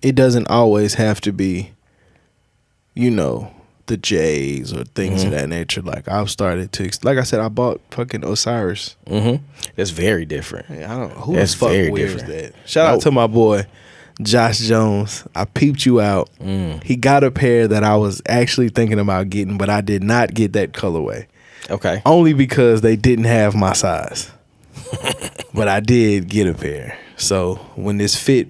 Speaker 2: it doesn't always have to be, you know, the J's or things of that nature. Like I've started to, like I said, I bought fucking Osiris.
Speaker 1: That's very different.
Speaker 2: I don't know who
Speaker 1: That's
Speaker 2: the fuck
Speaker 1: very
Speaker 2: wears
Speaker 1: different.
Speaker 2: that. Shout out to my boy Josh Jones. I peeped you out. He got a pair that I was actually thinking about getting, but I did not get that colorway.
Speaker 1: Okay.
Speaker 2: Only because they didn't have my size. But I did get a pair. So when this fit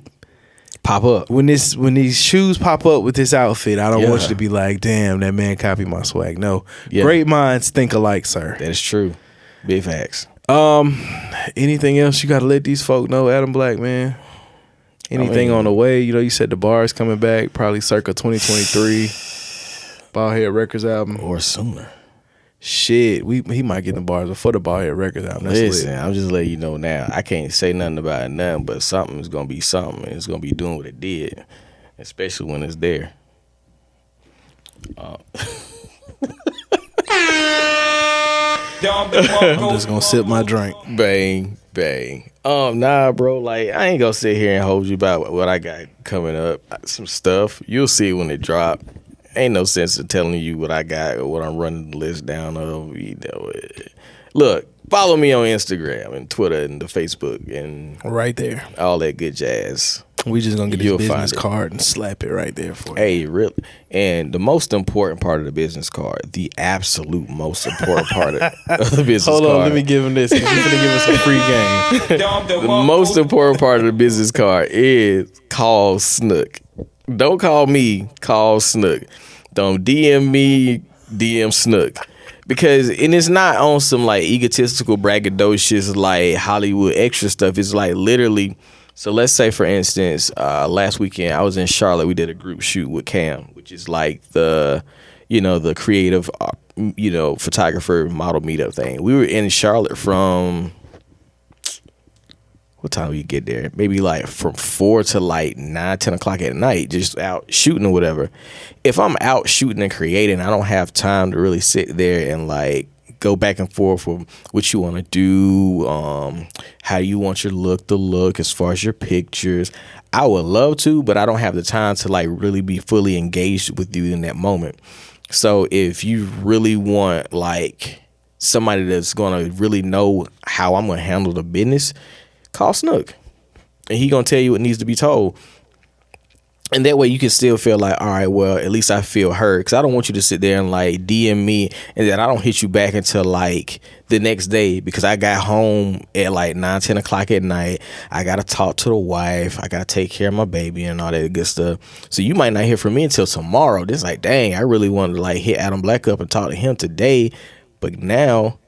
Speaker 1: Pop up.
Speaker 2: when these shoes pop up with this outfit, I don't want you to be like, damn, that man copied my swag. No.
Speaker 1: Yeah.
Speaker 2: Great minds think alike, sir.
Speaker 1: That is true. Big facts.
Speaker 2: Anything else you gotta let these folk know, Atom BLK, man? Anything on the way? You know, you said the bar is coming back, probably circa 2023. Baldhead Records album.
Speaker 1: Or sooner.
Speaker 2: Shit, he might get the bars before the Baldhead Records album. That's
Speaker 1: Listen,
Speaker 2: lit.
Speaker 1: I'm just letting you know now. I can't say nothing about nothing, but something is gonna be something. And it's gonna be doing what it did, especially when it's there.
Speaker 2: I'm just gonna sip my drink.
Speaker 1: Bang, bang. Nah, bro. Like I ain't gonna sit here and hold you about what I got coming up. Some stuff you'll see when it drop. Ain't no sense of telling you what I got or what I'm running the list down of. You know, look, follow me on Instagram and Twitter and the Facebook and
Speaker 2: Right there.
Speaker 1: all that good jazz.
Speaker 2: We just gonna get
Speaker 1: You'll
Speaker 2: his
Speaker 1: find
Speaker 2: business
Speaker 1: it.
Speaker 2: card and slap it right there for you.
Speaker 1: Hey, really? And the most important part of the business card, the absolute most important part of the business
Speaker 2: Hold
Speaker 1: card.
Speaker 2: on, let me give him this. He's gonna give us a free game.
Speaker 1: The most important part of the business card is call Snook. Don't call me, call Snook. Don't DM me, DM Snook. Because, and it's not on some like egotistical, braggadocious, like Hollywood extra stuff. It's like literally, so let's say for instance, last weekend I was in Charlotte. We did a group shoot with Cam, which is like the, you know, the creative, you know, photographer model meetup thing. We were in Charlotte from, what time we get there? Maybe like from 4 to like 9, 10 o'clock at night, just out shooting or whatever. If I'm out shooting and creating, I don't have time to really sit there and like go back and forth with what you want to do, how you want your look to look as far as your pictures. I would love to, but I don't have the time to like really be fully engaged with you in that moment. So if you really want like somebody that's going to really know how I'm going to handle the business, call Snook, and he gonna tell you what needs to be told. And that way you can still feel like, all right, well, at least I feel heard. Because I don't want you to sit there and like DM me and then I don't hit you back until like the next day because I got home at like 9, 10 o'clock at night. I got to talk to the wife. I got to take care of my baby and all that good stuff. So you might not hear from me until tomorrow. This like, dang, I really wanted to like hit Atom BLK up and talk to him today. But now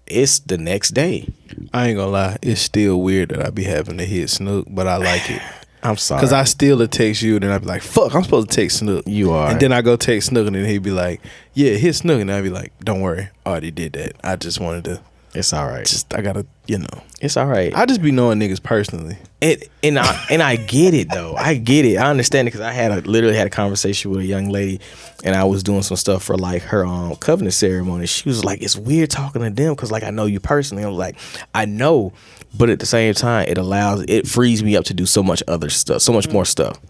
Speaker 1: it's the next day.
Speaker 2: I ain't gonna lie, it's still weird that I be having to hit Snook, but I like it.
Speaker 1: I'm sorry.
Speaker 2: Because I still text you, and then I be like, fuck, I'm supposed to text Snook.
Speaker 1: You are.
Speaker 2: And then I go text Snook, and then he'd be like, yeah, hit Snook. And I'd be like, don't worry, I already did that. I just wanted to.
Speaker 1: It's all right.
Speaker 2: I gotta, you know.
Speaker 1: It's all right.
Speaker 2: I just be knowing niggas personally.
Speaker 1: And I get it though. I get it. I understand it because I literally had a conversation with a young lady, and I was doing some stuff for like her covenant ceremony. She was like, "It's weird talking to them because like I know you personally." I was like, "I know," but at the same time, it frees me up to do so much other stuff, so much more stuff.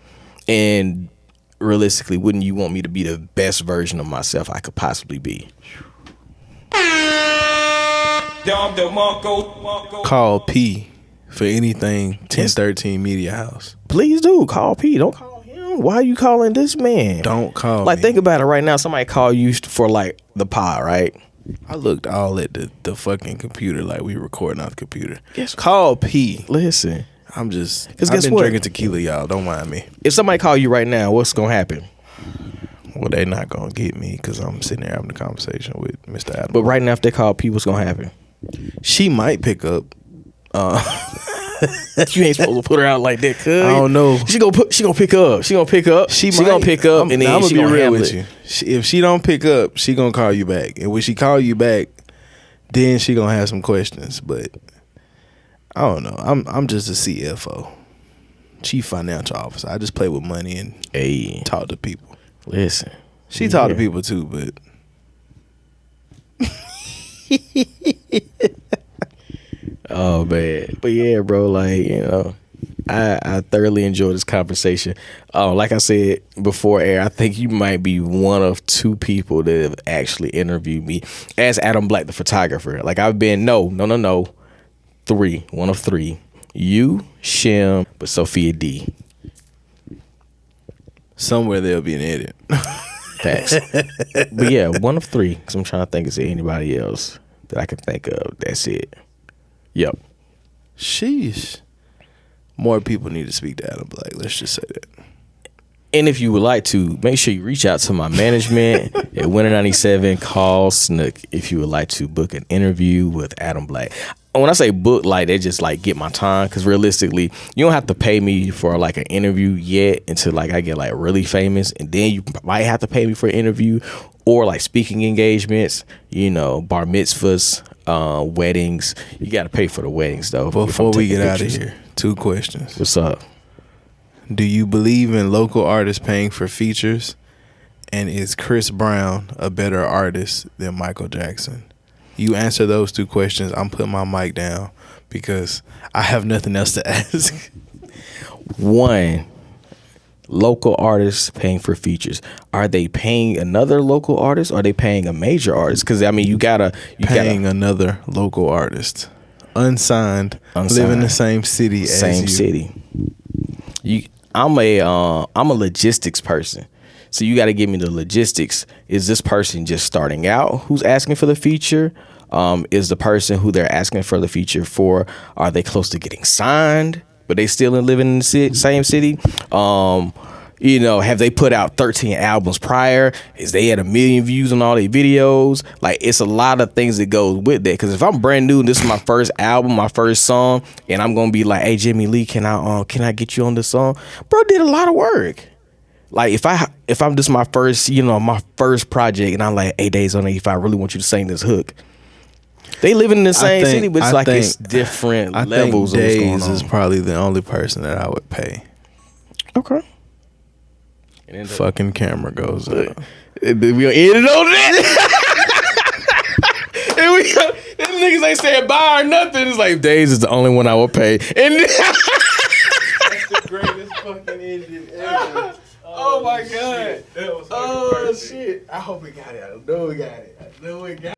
Speaker 1: And realistically, wouldn't you want me to be the best version of myself I could possibly be?
Speaker 2: Call P for anything 1013 Media House.
Speaker 1: Please do call P. Don't call him. Why are you calling this man?
Speaker 2: Don't call
Speaker 1: Like
Speaker 2: me.
Speaker 1: think about it right now. Somebody call you for like the pod, right?
Speaker 2: I looked all at the fucking computer like we recording on the computer.
Speaker 1: Yes.
Speaker 2: Call P.
Speaker 1: Listen,
Speaker 2: I'm just,
Speaker 1: 'Cause
Speaker 2: I've
Speaker 1: guess
Speaker 2: been
Speaker 1: what?
Speaker 2: drinking tequila, y'all. Don't mind me.
Speaker 1: if somebody call you right now, what's gonna happen?
Speaker 2: Well, they not gonna get me because I'm sitting there having a conversation with Mr. Adam.
Speaker 1: But right now, if they call P, what's gonna happen?
Speaker 2: She might pick up.
Speaker 1: You ain't supposed to put her out like that, cuz.
Speaker 2: I don't know.
Speaker 1: She gonna pick up. She gonna pick up. She gonna pick up, and then
Speaker 2: I'm
Speaker 1: she
Speaker 2: gonna be
Speaker 1: gonna
Speaker 2: real
Speaker 1: handle
Speaker 2: with
Speaker 1: it.
Speaker 2: you. If she don't pick up, she gonna call you back, and when she call you back, then she gonna have some questions. But I don't know. I'm just a CFO, Chief Financial Officer. I just play with money and talk to people.
Speaker 1: Listen,
Speaker 2: she talk to people too, but.
Speaker 1: Oh man, but yeah, bro, like, you know, I thoroughly enjoyed this conversation. Like I said before air, I think you might be one of two people that have actually interviewed me as Atom BLK, the photographer. Like I've been three, one of three. You, Shem, but Sophia D.
Speaker 2: Somewhere there'll be an edit.
Speaker 1: Facts. But yeah, one of three. Because I'm trying to think, is there anybody else that I can think of? That's it. Yep.
Speaker 2: Sheesh. More people need to speak to Atom BLK. Let's just say that.
Speaker 1: And if you would like to, make sure you reach out to my management at Winter 97. Call Snook if you would like to book an interview with Atom BLK. When I say book, like, they just like get my time, because realistically, you don't have to pay me for like an interview yet until like I get like really famous, and then you might have to pay me for an interview or like speaking engagements, you know, bar mitzvahs, weddings. You got to pay for the weddings though.
Speaker 2: Before we get out of here, 2 questions.
Speaker 1: What's up?
Speaker 2: Do you believe in local artists paying for features? And is Chris Brown a better artist than Michael Jackson? You answer those 2 questions. I'm putting my mic down because I have nothing else to ask.
Speaker 1: 1, local artists paying for features. Are they paying another local artist, or are they paying a major artist? Because I mean, you gotta
Speaker 2: another local artist, unsigned, live in the same city as you.
Speaker 1: City. I'm a logistics person. So you got to give me the logistics. Is this person just starting out who's asking for the feature? Is the person who they're asking for the feature for, are they close to getting signed, but they still living in the same city? You know, have they put out 13 albums prior? Is they at 1 million views on all their videos? Like, it's a lot of things that goes with that. Because if I'm brand new and this is my first album, my first song, and I'm gonna be like, hey, Jimmy Lee, can I get you on this song? Bro did a lot of work. Like, if I'm just my first, you know, my first project, and I'm like, 8 days on it, if I really want you to sing this hook. They live in the same city, but it's different levels of what's going on.
Speaker 2: Days is probably the only person that I would pay.
Speaker 1: Okay.
Speaker 2: And then fucking camera goes up.
Speaker 1: We gonna end it on that. And them niggas ain't saying bye or nothing. It's like, Days is the only one I will pay. And that's
Speaker 2: the greatest fucking ending ever.
Speaker 1: Oh my God.
Speaker 2: Shit. That was
Speaker 1: oh shit. I hope we got it. I know we got it.